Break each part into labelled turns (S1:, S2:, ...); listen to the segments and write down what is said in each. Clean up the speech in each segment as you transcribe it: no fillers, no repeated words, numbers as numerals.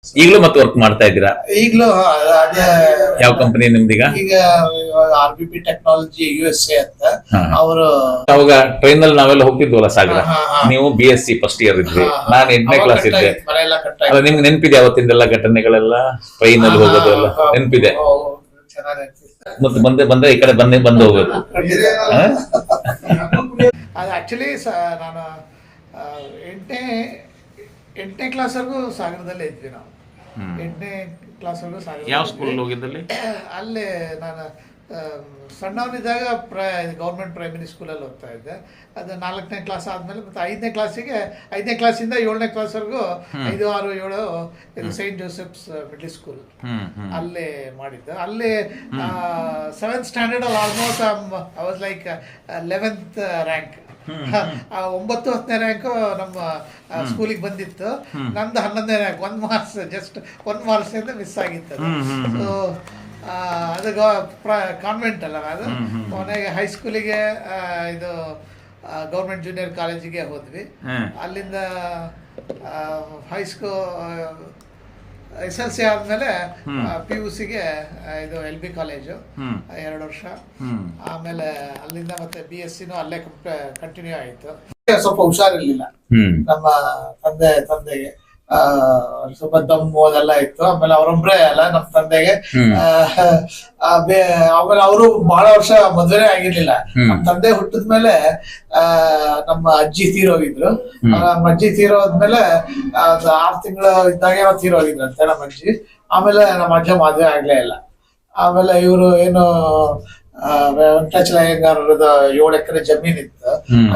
S1: ಈಗಲೂ ಮತ್ತೆ ವರ್ಕ್ ಮಾಡ್ತಾ ಇದ್ದೀರಾ?
S2: ಈಗಲೂ ಅದೇ
S1: ಯಾವ ಕಂಪನಿ ನಿಮ್ದೀಗ?
S2: ಈಗ RBP ಟೆಕ್ನಾಲಜಿ USA ಅಂತ ಅವರು.
S1: ಅವಾಗ ಟ್ರೈನ್ ಅಲ್ಲಿ ನಾವೆಲ್ಲ ಹೋಗ್ತಿದ್ವಲ್ಲ ಸಾಗರ, ನೀವು BSc ಫಸ್ಟ್ ಇಯರ್ ಇದ್ರಿ, ನಾನು 8ನೇ ಕ್ಲಾಸ್ ಇದ್ದೆ. ಅಲ್ಲ, ನಿಮ್ಗೆ ನೆನಪಿದೆ ಅವತ್ತಿಂದೆಲ್ಲ ಘಟನೆಗಳೆಲ್ಲ? ಟ್ರೈನ್ ಅಲ್ಲಿ ಹೋಗೋದು ಎಲ್ಲ ನೆನಪಿದೆ? ಮತ್ತೆ ಬಂದ್ರೆ ಈ ಕಡೆ ಬಂದು ಹೋಗೋದು.
S2: ಅದು ಆಕ್ಚುಲಿ ನಾನು 8ನೇ ಕ್ಲಾಸ್ವರೆಗೂ ಸಾಗರದಲ್ಲೇ ಇದ್ವಿ ನಾವು. 8ನೇ ಕ್ಲಾಸ್ವರೆಗೂ ಸಾಗರ.
S1: ಯಾವ ಸ್ಕೂಲ್ ಹೋಗಿದ್ದಲ್ಲಿ?
S2: ಅಲ್ಲೇ ನಾನು ಸಣ್ಣವನಿದ್ದಾಗ ಗೌರ್ಮೆಂಟ್ ಪ್ರೈಮರಿ ಸ್ಕೂಲಲ್ಲಿ ಹೋಗ್ತಾ ಇದ್ದೆ. ಅದು 4ನೇ ಕ್ಲಾಸ್ ಆದಮೇಲೆ ಮತ್ತು 5ನೇ ಕ್ಲಾಸಿಂದ 7ನೇ ಕ್ಲಾಸ್ವರೆಗೂ 5, 6, 7 ಇದು ಸೈಂಟ್ ಜೋಸೆಫ್ಸ್ ಮಿಡ್ಲ್ ಸ್ಕೂಲ್ ಅಲ್ಲೇ ಮಾಡಿದ್ದು. ಅಲ್ಲಿ 7th ಸ್ಟ್ಯಾಂಡರ್ಡಲ್ಲಿ almost I was like 11th rank. 9, 10ನೇ ರ್ಯಾಂಕು ನಮ್ಮ ಸ್ಕೂಲಿಗೆ ಬಂದಿತ್ತು. ನಂದು 11ನೇ ರ್ಯಾಂಕ್, 1 ಮಾರ್ಕ್ಸ್, ಜಸ್ಟ್ 1 ಮಾರ್ಕ್ಸಿಂದ ಮಿಸ್ ಆಗಿತ್ತು. ಸೊ ಅದು ಕಾನ್ವೆಂಟ್ ಅಲ್ಲ, ಅದು ಕೊನೆಗೆ ಹೈಸ್ಕೂಲಿಗೆ ಇದು ಗೌರ್ಮೆಂಟ್ ಜೂನಿಯರ್ ಕಾಲೇಜಿಗೆ ಹೋದ್ವಿ. ಅಲ್ಲಿಂದ SLC ಆದಮೇಲೆ PUCಗೆ ಇದು LB ಕಾಲೇಜು 2 ವರ್ಷ. ಆಮೇಲೆ ಅಲ್ಲಿಂದ ಮತ್ತೆ BScನೂ ಅಲ್ಲೇ ಕಂಟಿನ್ಯೂ ಆಯಿತು. ಸ್ವಲ್ಪ ಹುಷಾರಿರ್ಲಿಲ್ಲ ನಮ್ಮ ತಂದೆಗೆ, ಸ್ವಲ್ಪ ದಮ್ಮು ಅದೆಲ್ಲ ಇತ್ತು. ಆಮೇಲೆ ಅವರೊಬ್ರೆ ಅಲ್ಲ ನಮ್ಮ ತಂದೆಗೆ. ಆಮೇಲೆ ಅವರು ಬಹಳ ವರ್ಷ ಮದುವೆ ಆಗಿರ್ಲಿಲ್ಲ. ನಮ್ಮ ತಂದೆ ಹುಟ್ಟಿದ್ಮೇಲೆ ನಮ್ಮ ಅಜ್ಜಿ ತೀರೋಗಿದ್ರು. ನಮ್ಮ ಅಜ್ಜಿ ತೀರೋದ್ಮೇಲೆ 6 ತಿಂಗಳು ಇದ್ದಾಗೆ ತೀರೋಗಿದ್ರಂತೆ ನಮ್ಮ ಅಜ್ಜಿ. ಆಮೇಲೆ ನಮ್ಮ ಅಜ್ಜ ಮದುವೆ ಆಗ್ಲೇ ಇಲ್ಲ. ಆಮೇಲೆ ಇವರು ಏನು ವೆಂಕಟಾಚಲಯ್ಯಂಗಾರರದ 7 ಎಕರೆ ಜಮೀನ್ ಇತ್ತು.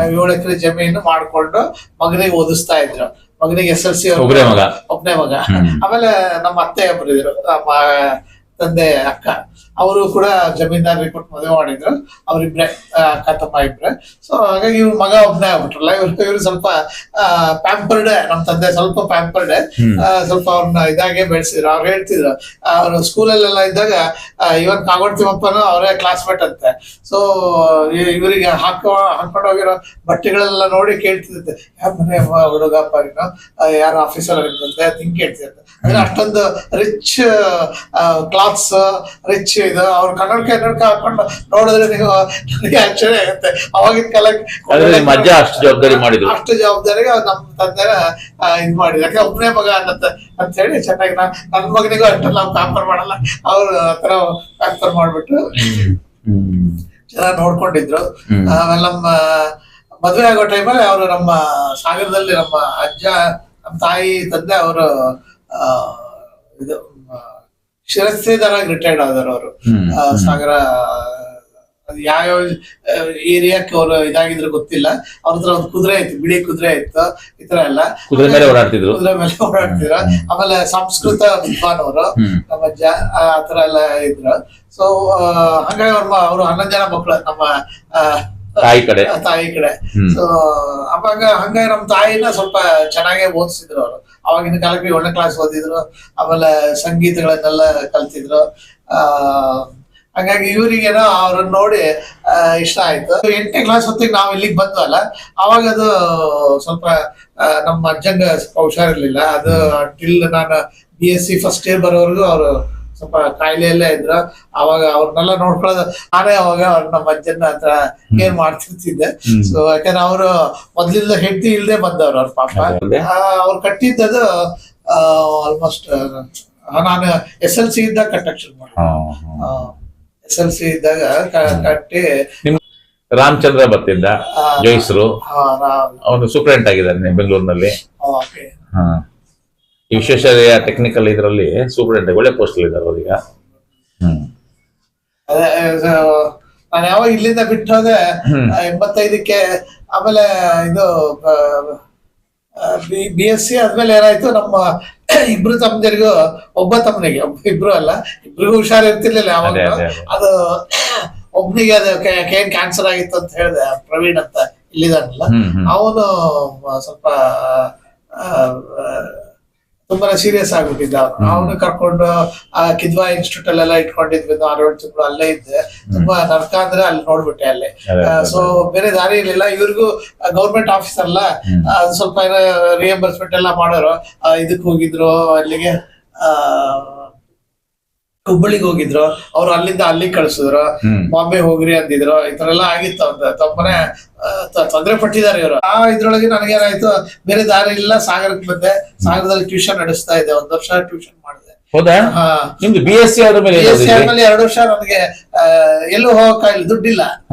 S2: 7 ಎಕರೆ ಜಮೀನು ಮಾಡ್ಕೊಂಡು ಮಗನಿಗೆ ಓದಿಸ್ತಾ ಇದ್ರು. ಮಗನಿಗೆ SLC ಒಬ್ಬನೇ ಮಗ. ಆಮೇಲೆ ನಮ್ಮ ಅತ್ತೆ ಒಬ್ರು ಇದ್ರು, ನಮ್ಮ ತಂದೆ ಅಕ್ಕ, ಅವರು ಕೂಡ ಜಮೀನ್ದಾರರಿಗೆ ಕೊಟ್ಟು ಮದುವೆ ಮಾಡಿದ್ರು. ಅವರಿಬ್ರೆ ಅಕ್ಕ ತಮ್ಮ ಇಬ್ರೆ. ಸೊ ಹಾಗಾಗಿ ಇವ್ರ ಮಗ ಒಬ್ಬನೇ ಆಗ್ಬಿಟ್ರಲ್ಲ. ಇವ್ರು ಸ್ವಲ್ಪ ಪ್ಯಾಂಪರ್ಡ್, ನಮ್ಮ ತಂದೆ ಸ್ವಲ್ಪ ಪ್ಯಾಂಪರ್ಡ್. ಸ್ವಲ್ಪ ಅವ್ರನ್ನ ಇದಾಗೆ ಬೆಳೆಸಿದ್ರು. ಅವ್ರು ಹೇಳ್ತಿದ್ರು, ಅವ್ರು ಸ್ಕೂಲಲ್ಲೆಲ್ಲ ಇದ್ದಾಗ ಇವನ್ ಕಾಗೋಡ್ ತಿಮ್ಮಪ್ಪನು ಅವರೇ ಕ್ಲಾಸ್ಮೇಟ್ ಅಂತೆ. ಸೊ ಇವರಿಗೆ ಹಾಕೊಂಡು ಹೋಗಿರೋ ಬಟ್ಟೆಗಳೆಲ್ಲ ನೋಡಿ ಕೇಳ್ತಿದ್ದೆ, ಯಾವ ಮನೆ ಹುಡುಗಪ್ಪ ನೀನು, ಯಾರು ಆಫೀಸರ್ ಇರ್ತಂತೆ ಅಂತ ಹಿಂಗೆ ಕೇಳ್ತಿರ್ತೆ. ಅಂದ್ರೆ ಅಷ್ಟೊಂದು ರಿಚ್ ಕ್ಲಾತ್ಸ್, ರಿಚ್ ಇದು. ಅವ್ರು ಕನ್ನಡಕ ಹಾಕೊಂಡು ನೋಡಿದ್ರೆ ನೀವು ನನಗೆ ಆಶ್ಚರ್ಯ ಆಗುತ್ತೆ. ಅವಾಗಿನ ಕಾಲಕ್ಕೆ
S1: ಅಷ್ಟು
S2: ಜವಾಬ್ದಾರಿಗೆ ನಮ್ಮ ತಂದೆನ ಇದು ಮಾಡಿದ್ರು. ಯಾಕೆ ಒಬ್ಬನೇ ಮಗ ಅಂತ ಹೇಳಿ ಚೆನ್ನಾಗಿ ನನ್ನ ಮಗನಿಗೂ ಅಷ್ಟು ನಾವು ಪ್ಯಾಂಪರ್ ಮಾಡಲ್ಲ, ಅವ್ರು ಆತರ ಪ್ಯಾಂಪರ್ ಮಾಡ್ಬಿಟ್ಟು ಚೆನ್ನಾಗಿ ನೋಡ್ಕೊಂಡಿದ್ರು. ಆಮೇಲೆ ನಮ್ಮ ಮದುವೆ ಆಗೋ ಟೈಮಲ್ಲಿ ಅವರು ನಮ್ಮ ಸಾಗರದಲ್ಲಿ ನಮ್ಮ ಅಜ್ಜ, ನಮ್ಮ ತಾಯಿ, ತಂದೆ ಅವರು ಇದು ಶಿರಸ್ತೇದಾರಾಗಿ ರಿಟೈರ್ಡ್ ಆದರು. ಅವರು ಸಾಗರ ಯಾವ್ಯಾವ ಏರಿಯಾಕ್ಕೆ ಅವರು ಇದಾಗಿದ್ರು ಗೊತ್ತಿಲ್ಲ. ಅವ್ರ ಹತ್ರ ಒಂದು ಕುದುರೆ ಇತ್ತು, ಬಿಳಿ ಕುದುರೆ ಇತ್ತು. ಈ ತರ ಎಲ್ಲ
S1: ಕುದುರೆ ಮೇಲೆ ಓಡಾಡ್ತಿದ್ರು.
S2: ಆಮೇಲೆ ಸಂಸ್ಕೃತ ವಿದ್ವಾನ್ ಅವರು ನಮ್ಮ ಅಜ್ಜ, ಆತರ ಎಲ್ಲ ಇದ್ರು. ಸೊ ಹಂಗಾಗಿ ಅವರು 11 ಜನ ಮಕ್ಕಳು ನಮ್ಮ ತಾಯಿ ಕಡೆ. ಸೊ ಅವಾಗ ಹಂಗಾಗಿ ನಮ್ಮ ತಾಯಿನ ಸ್ವಲ್ಪ ಚೆನ್ನಾಗೇ ಓದಿಸಿದ್ರು ಅವರು. ಅವಾಗಿನ ಕಾಲಕ್ಕೆ 7ನೇ ಕ್ಲಾಸ್ ಓದಿದ್ರು. ಆಮೇಲೆ ಸಂಗೀತಗಳನ್ನೆಲ್ಲ ಕಲ್ತಿದ್ರು. ಹಾಗಾಗಿ ಇವರಿಗೇನೋ ಅವ್ರನ್ನ ನೋಡಿ ಇಷ್ಟ ಆಯ್ತು. 8ನೇ ಕ್ಲಾಸ್ ಹೊತ್ತಿಗೆ ನಾವು ಇಲ್ಲಿಗೆ ಬಂದ್ವಲ್ಲ, ಅವಾಗ ಅದು ಸ್ವಲ್ಪ ನಮ್ಮ ಅಜ್ಜಂಗ ಹುಷಾರಿರ್ಲಿಲ್ಲ. ಅದು ಟಿಲ್ ನಾನು BSc ಫಸ್ಟ್ ಇಯರ್ ಬರೋವರೆಗೂ ಅವರು ಸ್ವಲ್ಪ ಕಾಯಿಲೆಯಲ್ಲೇ ಇದ್ರು. ಅವಾಗ ಅವ್ರನ್ನೆಲ್ಲ ನೋಡ್ಕೊಳ್ಳೋದು ನಾನೇ. ಅವಾಗ ನಮ್ಮ ಅಜ್ಜನ ಹತ್ರ ಕೇರ್ ಮಾಡ್ತಿರ್ತಿದ್ದೆ. ಸೊ ಯಾಕಂದ್ರೆ ಅವರು ಮೊದ್ಲಿಂದ ಹೆಂಡತಿ ಇಲ್ದೆ ಬಂದವ್ರು. ಅವ್ರ ಪಾಪ ಅವ್ರು ಕಟ್ಟಿದ್ದದು ಆಲ್ಮೋಸ್ಟ್ ನಾನು SLC ಇದ್ದಾಗ ಕಟ್ಟಕ್ ಶುರು ಮಾಡಿ. SLC ಇದ್ದಾಗ ಕಟ್ಟಿ.
S1: ರಾಮಚಂದ್ರ ಬರ್ತಿದ್ದ, ಜೋಯಿಸ್ರು, ಅವನು ಸೂಪರಿಂಟ್ ಆಗಿದ್ದಾನೆ ಬೆಂಗಳೂರಿನಲ್ಲಿ. ವಿಶ್ವೇಶ್ವರಯ್ಯ ಟೆಕ್ನಿಕಲ್ ಇದರಲ್ಲಿ ಸೂಪರಿಂಟ್, ಒಳ್ಳೆ ಪೋಸ್ಟ್ ಇದ್ದಾರೆ ಅವ್ರೀಗ.
S2: ನಾನು ಯಾವಾಗ ಇಲ್ಲಿಂದ ಬಿಟ್ಟು ಹೋದೆ 85ಕ್ಕೆ. ಆಮೇಲೆ ಇದು BSc ಆದ್ಮೇಲೆ ಏನಾಯ್ತು, ನಮ್ಮ ಇಬ್ರು ತಮ್ಮಂದಿರಿಗೂ, ಒಬ್ಬ ತಮ್ಮನಿಗೆ, ಇಬ್ರು ಅಲ್ಲ, ಇಬ್ರಿಗೂ ಹುಷಾರ್ ಇರ್ತಿರ್ಲಿಲ್ಲ ಯಾವಾಗ. ಅದು ಒಬ್ನಿಗೆ ಅದು ಕ್ಯಾನ್ಸರ್ ಆಗಿತ್ತು ಅಂತ ಹೇಳಿದೆ. ಪ್ರವೀಣ್ ಅಂತ ಇಲ್ಲಿದಾನಲ್ಲ, ಅವನು ಸ್ವಲ್ಪ ತುಂಬಾನೇ ಸೀರಿಯಸ್ ಆಗ್ಬಿಟ್ಟಿದ್ದ. ಅವನು ಕರ್ಕೊಂಡು ಕಿದ್ವಾ ಇನ್ಸ್ಟಿಟ್ಯೂಟ್ ಅಲ್ಲೆಲ್ಲ ಇಟ್ಕೊಂಡಿದ್ವಿ. 6-7 ತಿಂಗಳು ಅಲ್ಲೇ ಇದ್ದೆ. ತುಂಬಾ ನರ್ಕ ಅಂದ್ರೆ ಅಲ್ಲಿ ನೋಡ್ಬಿಟ್ಟೆ ಅಲ್ಲೇ. ಸೊ ಬೇರೆ ದಾರಿ ಇರ್ಲಿಲ್ಲ. ಇವ್ರಿಗೂ ಗೌರ್ಮೆಂಟ್ ಆಫೀಸರ್ ಅಲ್ಲ, ಸ್ವಲ್ಪ ರಿಯಂಬರ್ಸ್ಮೆಂಟ್ ಎಲ್ಲ ಮಾಡೋರು. ಇದಕ್ ಹೋಗಿದ್ರು ಅಲ್ಲಿಗೆ ಹುಬ್ಬಳ್ಳಿಗೆ ಹೋಗಿದ್ರು, ಅವ್ರು ಅಲ್ಲಿಂದ ಅಲ್ಲಿಗೆ ಕಳ್ಸಿದ್ರು, ಬಾಂಬೆ ಹೋಗ್ರಿ ಅಂದಿದ್ರು. ಈ ತರ ಎಲ್ಲ ಆಗಿತ್ತು. ಅಂತ ತುಂಬಾನೇ ತೊಂದರೆ ಪಟ್ಟಿದ್ದಾರೆ ಇವರು. ಇದ್ರೊಳಗೆ ನನಗೇನಾಯ್ತು, ಬೇರೆ ದಾರಿ ಇಲ್ಲ, ಸಾಗರಕ್ಕೆ ಬಂದೆ. ಸಾಗರದಲ್ಲಿ ಟ್ಯೂಷನ್ ನಡೆಸ್ತಾ ಇದ್ದೆ, 1 ವರ್ಷ ಟ್ಯೂಷನ್ ಮಾಡಿದೆ.
S1: ಹೌದಾ? ನಿಮ್ದು BSc ಆದ ಮೇಲೆ
S2: BSc ಆದ್ಮೇಲೆ 2 ವರ್ಷ ನನಗೆ ಎಲ್ಲೂ ಹೋಗಕ್ಕಾಗಿಲ್ಲ, ದುಡ್ಡಿಲ್ಲ.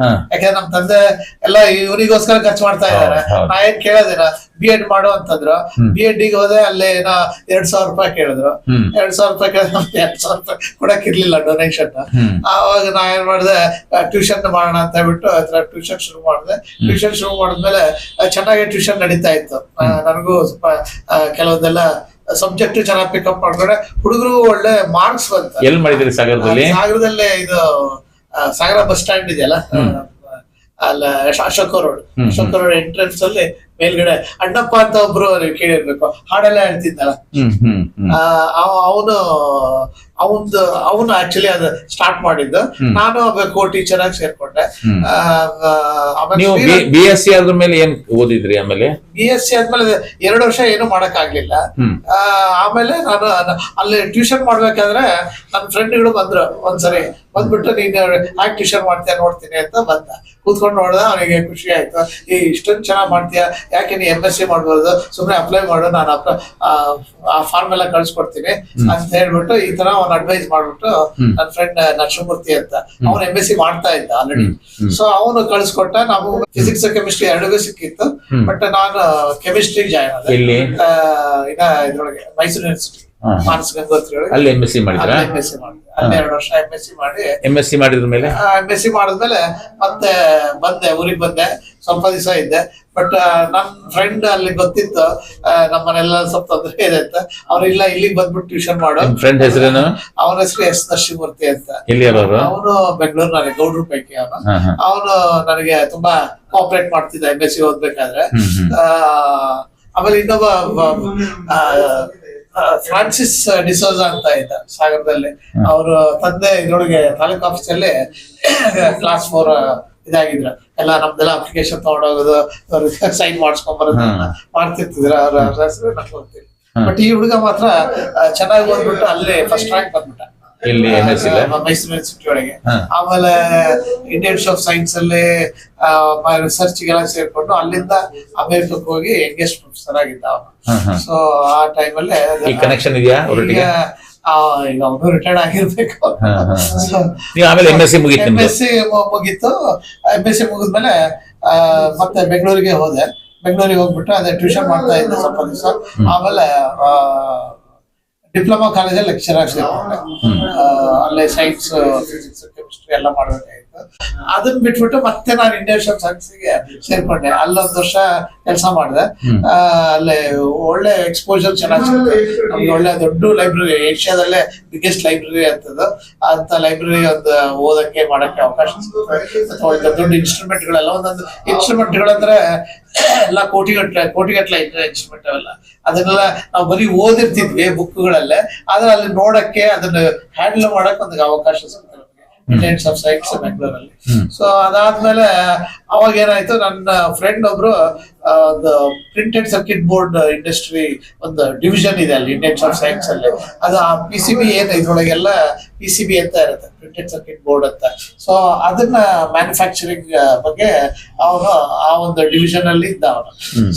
S2: ಯಾಕಂದ್ರೆ ನಮ್ ತಂದೆ ಎಲ್ಲ ಇವರಿಗೋಸ್ಕರ ಖರ್ಚು ಮಾಡ್ತಾ ಇದಾರೆ. ನಾ ಏನ್ ಕೇಳೋದಿಲ್ಲ, B.Ed ಮಾಡು ಅಂತಂದ್ರು. B.Ed ಗೆ ಹೋದೆ, ಅಲ್ಲೇ ಏನೋ 2,000 ರೂಪಾಯಿ ಕೇಳಿದ್ರು. 2,000 ರೂಪಾಯಿ ಕೇಳಿದ್ರೆ ನಮ್ಗೆ 2,000 ರೂಪಾಯಿ ಕೊಡಕ್ ಇರ್ಲಿಲ್ಲ ಡೊನೇಷನ್. ಆವಾಗ ನಾ ಏನ್ ಮಾಡಿದೆ, ಟ್ಯೂಷನ್ ಮಾಡೋಣ ಅಂತ ಹೇಳ್ಬಿಟ್ಟು ಟ್ಯೂಷನ್ ಶುರು ಮಾಡಿದೆ. ಟ್ಯೂಷನ್ ಶುರು ಮಾಡಿದ್ಮೇಲೆ ಚೆನ್ನಾಗಿ ಟ್ಯೂಷನ್ ನಡೀತಾ ಇತ್ತು. ನನಗೂ ಸ್ವಲ್ಪ ಕೆಲವೊಂದೆಲ್ಲ ಸಬ್ಜೆಕ್ಟ್ ಚೆನ್ನಾಗಿ ಪಿಕಪ್ ಮಾಡ್ಕೊಂಡೆ. ಹುಡುಗರು ಒಳ್ಳೆ ಮಾರ್ಕ್ಸ್ ಬಂತ.
S1: ಎಲ್ಲಿ ಮಾಡಿದ್ರಿ? ಸಾಗರದಲ್ಲಿ?
S2: ಸಾಗರದಲ್ಲೇ ಇದು ಸಾಗರ ಬಸ್ ಸ್ಟ್ಯಾಂಡ್ ಇದೆಯಲ್ಲ, ಅಲ್ಲ ಅಶೋಕ ರೋಡ್ ಎಂಟ್ರೆನ್ಸ್ ಅಲ್ಲಿ ಮೇಲ್ಗಡೆ ಅಣ್ಣಪ್ಪ ಅಂತ ಒಬ್ರು ನೀವು ಕೇಳಿರ್ಬೇಕು, ಹಾಡೆಲ್ಲ ಹೇಳ್ತಿದ್ದಲ್ಲ, ಅವನು ಆಕ್ಚುಲಿ ಅದು ಸ್ಟಾರ್ಟ್ ಮಾಡಿದ್ದು. ನಾನು ಕೋ ಟೀಚರ್ ಆಗಿ ಸೇರ್ಕೊಂಡೆ.
S1: ನೀವು BSc ಆದ್ರ ಮೇಲೆ ಏನ್ ಓದಿದ್ರಿ? ಆಮೇಲೆ
S2: BSc ಆದ್ಮೇಲೆ 2 ವರ್ಷ ಏನು ಮಾಡಕ್ ಆಗ್ಲಿಲ್ಲ. ಆಮೇಲೆ ನಾನು ಅಲ್ಲಿ ಟ್ಯೂಷನ್ ಮಾಡ್ಬೇಕಾದ್ರೆ ನನ್ನ ಫ್ರೆಂಡ್ಗಳು ಬಂದ್ರು. ಒಂದ್ಸರಿ ಬಂದ್ಬಿಟ್ಟು, ನೀನು ಯಾಕೆ ಟ್ಯೂಷನ್ ಮಾಡ್ತೀಯ ನೋಡ್ತೀನಿ ಅಂತ ಬಂದ. ಕೂತ್ಕೊಂಡು ನೋಡ್ದ, ಅವನಿಗೆ ಖುಷಿ ಆಯ್ತು. ಇಷ್ಟೊಂದು ಚೆನ್ನಾಗ್ ಮಾಡ್ತೀಯ, ಯಾಕೆ ನೀ MSc ಮಾಡ್ಬೋದು, ಸುಮ್ನೆ ಅಪ್ಲೈ ಮಾಡು, ನಾನು ಆ ಫಾರ್ಮ್ ಎಲ್ಲ ಕಳ್ಸ್ಕೊಡ್ತೀನಿ ಅಂತ ಹೇಳ್ಬಿಟ್ಟು ಈ ತರ ಅವ್ನು ಅಡ್ವೈಸ್ ಮಾಡ್ಬಿಟ್ಟು, ನನ್ನ ಫ್ರೆಂಡ್ ನರಸಿಂಹಮೂರ್ತಿ ಅಂತ, ಅವ್ನು MSc ಮಾಡ್ತಾ ಇದ್ದ ಆಲ್ರೆಡಿ. ಸೊ ಅವನು ಕಳ್ಸ್ಕೊಟ್ಟ. ನಾವು ಫಿಸಿಕ್ಸ್ ಕೆಮಿಸ್ಟ್ರಿ ಎರಡಿಗೂ ಸಿಕ್ಕಿತ್ತು. ಬಟ್ ನಾನು ಕೆಮಿಸ್ಟ್ರಿಗೆ ಜಾಯ್ನ್ ಆದೆ. ಇದ್ರೊಳಗೆ ಮೈಸೂರು ಯೂನಿವರ್ಸಿಟಿ ಮಾನಸ ಗಂಗೋತ್ರಿ ಒಳಗೆ.
S1: ಅಲ್ಲಿ MSc ಮಾಡಿದ್ರಾ?
S2: MSc ಮಾಡಿದೆ. ಅಲ್ಲಿ 2 ವರ್ಷ MSc ಮಾಡಿ,
S1: MSc ಮಾಡಿದ್ರ ಮೇಲೆ
S2: MSc ಮಾಡಿದ್ಮೇಲೆ ಮತ್ತೆ ಬಂದೆ, ಊರಿಗೆ ಬಂದೆ. ಸ್ವಲ್ಪ ದಿವಸ ಇದ್ದೆ. ಬಟ್ ನನ್ ಫ್ರೆಂಡ್ ಅಲ್ಲಿ ಗೊತ್ತಿತ್ತು ನಮ್ಮನೆಲ್ಲ ಸ್ವಲ್ಪ ತೊಂದರೆ ಇದೆ ಅಂತ. ಅವ್ರಿಲ್ಲ, ಇಲ್ಲಿಗೆ ಬಂದ್ಬಿಟ್ಟು ಟ್ಯೂಷನ್ ಮಾಡು.
S1: ಫ್ರೆಂಡ್ ಹೆಸರೇನು?
S2: ಅವನ ಹೆಸರು S. ನರಸಿಂಹಮೂರ್ತಿ ಅಂತ.
S1: ಅವನು
S2: ಬೆಂಗಳೂರು, ನನಗೆ ಗೌಡ್ರ ಪೈಕಿ ಅವನು ನನಗೆ ತುಂಬಾ ಕೋಆಪರೇಟ್ ಮಾಡ್ತಿದ್ದ MSc ಓದ್ಬೇಕಾದ್ರೆ. ಆಮೇಲೆ ಇನ್ನೊಬ್ಬ ಫ್ರಾನ್ಸಿಸ್ ಡಿಸೋಜಾ ಅಂತ ಇದ್ದ ಸಾಗರದಲ್ಲಿ. ಅವ್ರ ತಂದೆ ಇದ್ರೊಳಗೆ ತಾಲೂಕ್ ಆಫೀಸಲ್ಲಿ ಕ್ಲಾಸ್ 4 ಇದಾಗಿದ್ರು. ಎಲ್ಲ ನಮ್ದೆಲ್ಲ ಅಪ್ಲಿಕೇಶನ್ ತಗೊಂಡೋಗೋದು, ಸೈನ್ ಮಾಡಿಸ್ಕೊಂಡ್ ಬರೋದು ಮಾಡ್ತಿರ್ತಿದ್ರು. ಅವ್ರ ಹೆಸರು ನನಗೆ ಗೊತ್ತಿಲ್ಲ. ಬಟ್ ಈ ಹುಡುಗ ಮಾತ್ರ ಚೆನ್ನಾಗಿ ಓದ್ಬಿಟ್ಟು ಅಲ್ಲೇ ಫಸ್ಟ್ ರ್ಯಾಂಕ್ ಬಂದ್ಬಿಟ್ಟ. ಮೈಸೂರು ಯೂನಿವರ್ಸಿಟಿ ಒಳಗೆ. ಆಮೇಲೆ ಇಂಡಿಯನ್ ಇನ್ಸ್ಟಿಟ್ಯೂಟ್ ಆಫ್ ಸೈನ್ಸ್ ಅಲ್ಲಿ ರಿಸರ್ಚ್ ಗೆಲ್ಲ ಸೇರ್ಕೊಂಡು ಅಲ್ಲಿಂದ ಅಮೆರಿಕಕ್ಕೆ ಹೋಗಿ ಯಂಗೆಸ್ಟ್ ಪ್ರೊಫೆಸರ್ ಆಗಿದ್ದ ಅವನು. ಸೊ ಆ ಟೈಮಲ್ಲಿ
S1: ಕನೆಕ್ಷನ್ ಇದೆಯಾ?
S2: ಈಗ ಅವನು ರಿಟೈರ್ಡ್ ಆಗಿರ್ಬೇಕು.
S1: MSc ಮುಗೀತು.
S2: MSc ಮುಗಿದ್ಮೇಲೆ ಮತ್ತೆ ಬೆಂಗಳೂರಿಗೆ ಹೋದೆ. ಬೆಂಗಳೂರಿಗೆ ಹೋಗ್ಬಿಟ್ಟು ಅದೇ ಟ್ಯೂಷನ್ ಮಾಡ್ತಾ ಇದ್ದೆ ಸ್ವಲ್ಪ ದಿವಸ. ಆಮೇಲೆ ಡಿಪ್ಲೊಮಾ ಕಾಲೇಜಲ್ಲಿ ಲೆಕ್ಚರ್ ಆಗಿ ಸೇರ್ಕೊಂಡೆ. ಅಲ್ಲೇ ಸೈನ್ಸ್, ಫಿಸಿಕ್ಸ್, ಕೆಮಿಸ್ಟ್ರಿ ಎಲ್ಲ ಮಾಡ್ಬೇಕಾಗಿತ್ತು. ಅದನ್ನ ಬಿಟ್ಬಿಟ್ಟು ಮತ್ತೆ ನಾನು ಇಂಡಿಯನ್ ಇನ್ಸ್ಟಿಟ್ಯೂಟ್ ಆಫ್ ಸೈನ್ಸ್ಗೆ ಸೇರ್ಕೊಂಡೆ. ಅಲ್ಲೊಂದು ವರ್ಷ ಕೆಲಸ ಮಾಡಿದೆ. ಅಲ್ಲೇ ಒಳ್ಳೆ ಎಕ್ಸ್ಪೋಜರ್ ಚೆನ್ನಾಗಿ ಸಿಗುತ್ತೆ ನಮ್ಗೆ. ಒಳ್ಳೆ ದೊಡ್ಡ ಲೈಬ್ರರಿ, ಏಷ್ಯಾದಲ್ಲೇ ಬಿಗ್ಗೆಸ್ಟ್ ಲೈಬ್ರರಿ ಅಂತ ಲೈಬ್ರರಿ ಒಂದು ಓದಕ್ಕೆ ಮಾಡಕ್ಕೆ ಅವಕಾಶ ಸಿಗುತ್ತೆ. ದೊಡ್ಡ ಇನ್ಸ್ಟ್ರೂಮೆಂಟ್ಗಳೆಲ್ಲ, ಒಂದೊಂದು ಇನ್ಸ್ಟ್ರೂಮೆಂಟ್ಗಳಂದ್ರೆ ಎಲ್ಲ ಕೋಟಿಗಟ್ಟಲೆ ಇನ್ಸ್ಟ್ರೂಮೆಂಟ್ ಅವೆಲ್ಲ. ಅದನ್ನೆಲ್ಲ ನಾವು ಬರೀ ಓದಿರ್ತಿದ್ವಿ ಬುಕ್ಗಳಲ್ಲೇ, ಆದ್ರೆ ಅಲ್ಲಿ ನೋಡಕ್ಕೆ, ಅದನ್ನ ಹ್ಯಾಂಡಲ್ ಮಾಡಕ್ ಒಂದು ಅವಕಾಶ ಸಿಗುತ್ತೆ ಇಂಡಿಯನ್ ಇನ್ಸ್ಟಿಟ್ಯೂಟ್ ಆಫ್ ಸೈನ್ಸ್ ಬೆಂಗಳೂರಲ್ಲಿ. ಸೊ ಅದಾದ್ಮೇಲೆ ಅವಾಗ ಏನಾಯ್ತು, ನನ್ನ ಫ್ರೆಂಡ್ ಒಬ್ರು ಒಂದು ಪ್ರಿಂಟೆಡ್ ಸರ್ಕ್ಯೂಟ್ ಬೋರ್ಡ್ ಇಂಡಸ್ಟ್ರಿ ಒಂದು ಡಿವಿಷನ್ ಇದೆ ಅಲ್ಲಿ ಇಂಡಿಯನ್ ಇನ್ಸ್ಟಿಟ್ಯೂಟ್ ಆಫ್ ಸೈನ್ಸ್ ಅಲ್ಲಿ. ಅದು ಆ PCB ಏನು ಇದ್ರೊಳಗೆಲ್ಲ PCB ಅಂತ ಇರುತ್ತೆ, ಪ್ರಿಂಟೆಡ್ ಸರ್ಕ್ಯೂಟ್ ಬೋರ್ಡ್ ಅಂತ. ಸೊ ಅದನ್ನ ಮ್ಯಾನುಫ್ಯಾಕ್ಚರಿಂಗ್ ಬಗ್ಗೆ ಅವನು ಆ ಒಂದು ಡಿವಿಷನ್ ಅಲ್ಲಿ ಇದ್ದ ಅವನು.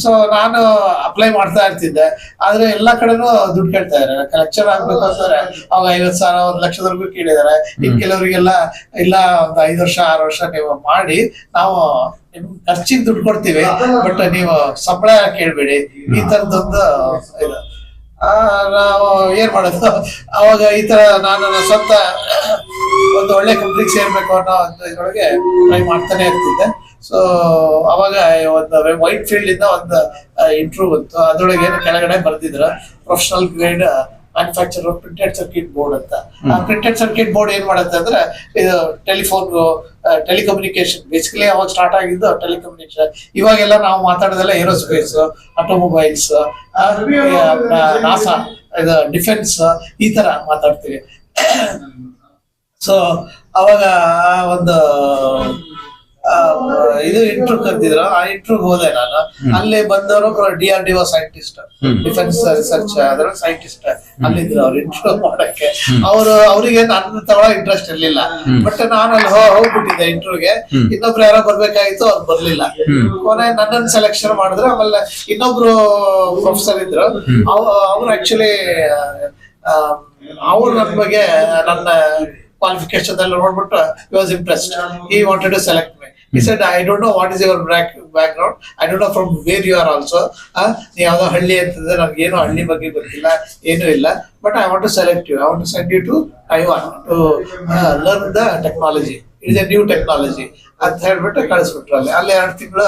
S2: ಸೊ ನಾನು ಅಪ್ಲೈ ಮಾಡ್ತಾ ಇರ್ತಿದ್ದೆ. ಆದ್ರೆ ಎಲ್ಲಾ ಕಡೆನೂ ದುಡ್ಡು ಕೇಳ್ತಾ ಇದ್ದಾರೆ. ಲೆಕ್ಚರ್ ಆಗ್ಬೇಕಂದ್ರೆ ಅವಾಗ 50,000 1 ಲಕ್ಷದವರೆಗೂ ಕೇಳಿದ್ದಾರೆ. ಇನ್ ಕೆಲವರಿಗೆಲ್ಲ ಇಲ್ಲ, ಒಂದು 5 ವರ್ಷ 6 ವರ್ಷ ನೀವು ಮಾಡಿ, ನಾವು ನಿಮ್ ಖರ್ಚಿಗೆ ದುಡ್ಡು ಕೊಡ್ತೀವಿ, ಬಟ್ ನೀವು ಸಂಬಳ ಕೇಳ್ಬೇಡಿ, ಈ ತರದೊಂದು ಇದು. ನಾವು ಏನ್ ಮಾಡೋದು, ಅವಾಗ ಈ ತರ ನಾನು ಸ್ವಂತ ಒಂದು ಒಳ್ಳೆ ಕಂಪ್ನಿಗೆ ಸೇರ್ಬೇಕು ಅನ್ನೋ ಒಂದು ಇದ್ರೊಳಗೆ ಟ್ರೈ ಮಾಡ್ತಾನೆ ಇರ್ತಿದ್ದೆ. ಸೊ ಅವಾಗ ಒಂದು ವೈಟ್ ಫೀಲ್ಡ್ ಇಂದ ಒಂದು ಇಂಟರ್ವ್ಯೂ ಬಂತು. ಅದ್ರೊಳಗೆ ಏನು ಕೆಳಗಡೆ ಬರ್ದಿದ್ರು professional grade manufacture printed circuit board ಅಂತ. ಆ ಪ್ರಿಂಟೆಡ್ ಸರ್ಕ್ಯೂಟ್ ಬೋರ್ಡ್ ಏನ್ ಮಾಡುತ್ತೆ ಅಂದ್ರೆ, ಇದು ಟೆಲಿಕಮ್ಯುನಿಕೇಶನ್ ಬೇಸಿಕಲಿ ಅವಾಗ ಸ್ಟಾರ್ಟ್ ಆಗಿದ್ದು ಟೆಲಿಕಮ್ಯುನಿಕೇಶನ್. ಇವಾಗೆಲ್ಲ ನಾವು ಮಾತಾಡೋದೆಲ್ಲ ಏರೋಸ್ಪೇಸ್, ಆಟೋಮೊಬೈಲ್ಸ್, ನಾಸಾ, ಇದು ಡಿಫೆನ್ಸ್, ಈ ತರ ಮಾತಾಡ್ತೀವಿ. ಸೊ ಅವಾಗ ಒಂದು ಇದು ಇಂಟರ್ವ್ಯೂ ಕರೆದಿದ್ರು. ಆ ಇಂಟರ್ವ್ಯೂ ಹೋದೆ ನಾನು. ಅಲ್ಲಿ ಬಂದವರು DRDO ಸೈಂಟಿಸ್ಟ್, ಡಿಫೆನ್ಸ್ ರಿಸರ್ಚ್ ಅದರ ಸೈಂಟಿಸ್ಟ್ ಅಲ್ಲಿದ್ರು. ಅವ್ರು ಇಂಟರ್ವ್ಯೂ ಮಾಡಕ್ಕೆ ಅವರಿಗೆ ನನ್ನ ತಗೊಳ ಇಂಟ್ರೆಸ್ಟ್ ಇರ್ಲಿಲ್ಲ. ಬಟ್ ನಾನು ಅಲ್ಲಿ ಹೋಗ್ಬಿಟ್ಟಿದ್ದೆ ಇಂಟರ್ವ್ಯೂಗೆ. ಇನ್ನೊಬ್ರು ಯಾರೋ ಬರ್ಬೇಕಾಗಿತ್ತು, ಅವ್ರು ಬರ್ಲಿಲ್ಲ. ಕೊನೆ ನನ್ನನ್ನು ಸೆಲೆಕ್ಷನ್ ಮಾಡಿದ್ರು. ಆಮೇಲೆ ಇನ್ನೊಬ್ರು ಪ್ರೊಫೆಸರ್ ಇದ್ರು. ಅವ್ರು ಆಕ್ಚುಲಿ ಅವ್ರು ನನ್ನ ಬಗ್ಗೆ, ನನ್ನ qualification ಎಲ್ಲ ನೋಡ್ಬಿಟ್ಟು he was impressed. He wanted to select me. He said, I don't know what is your background. I don't know from where you are also. ನೀವು ಯಾವ್ದೋ ಹಳ್ಳಿ ಅಂತಂದ್ರೆ ನನ್ಗೆ ಏನೋ ಹಳ್ಳಿ ಬಗ್ಗೆ ಗೊತ್ತಿಲ್ಲ, ಏನೂ ಇಲ್ಲ. But I want to select you. I want to send you to Taiwan to learn the technology. It is a new technology ಅಂತ ಹೇಳ್ಬಿಟ್ಟು ಕಳಿಸ್ಬಿಟ್ರು. ಅಲ್ಲಿ 2 ತಿಂಗಳು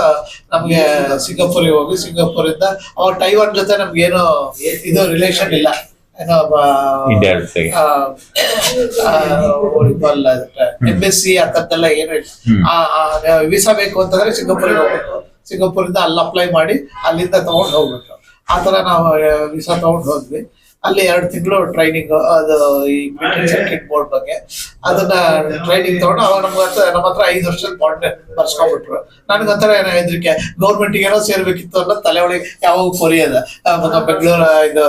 S2: ನಮ್ಗೆ ಸಿಂಗಾಪುರಿಗೆ ಹೋಗಿ, ಸಿಂಗಾಪುರಿಂದ ಅವಾಗ ಟೈವಾನ್ ಜೊತೆ ನಮ್ಗೆ ಏನೋ ಇದು ರಿಲೇಷನ್ ಇಲ್ಲ. ಎಂಬೆಸಿ ಅಂತದ್ದೆಲ್ಲ ಏನು ಇಲ್ಲ. ವೀಸಾ ಬೇಕು ಅಂತಂದ್ರೆ ಸಿಂಗಾಪುರಿಗೆ ಹೋಗ್ಬೇಕು. ಸಿಂಗಾಪುರಿಂದ ಅಲ್ಲಿ ಅಪ್ಲೈ ಮಾಡಿ ಅಲ್ಲಿಂದ ತಗೊಂಡು ಹೋಗ್ಬೇಕು. ಆತರ ನಾವು ವೀಸಾ ತಗೊಂಡು ಹೋದ್ವಿ. ಅಲ್ಲಿ 2 ತಿಂಗಳು ಟ್ರೈನಿಂಗ್, ಅದು ಈ ಪ್ರಿಂಟೆಡ್ ಸರ್ಕ್ಯೂಟ್ ಬೋರ್ಡ್ ಬಗ್ಗೆ ಅದನ್ನ ಟ್ರೈನಿಂಗ್ ತಗೊಂಡು ಅವಾಗ ನಮ್ಮ ಹತ್ರ 5 ವರ್ಷದ ಬಾಂಡ್ ಬರ್ಸ್ಕೊಂಡ್ಬಿಟ್ರು. ನನಗೊಂಥರ ಏನೋ ಹೆದರಿಕೆ, ಗೌರ್ಮೆಂಟ್ ಏನೋ ಸೇರ್ಬೇಕಿತ್ತು ಅನ್ನೋ ತಲೆ ಒಳಗೆ ಯಾವಾಗ ಕೊರಿಯದ. ಬೆಂಗಳೂರು ಇದು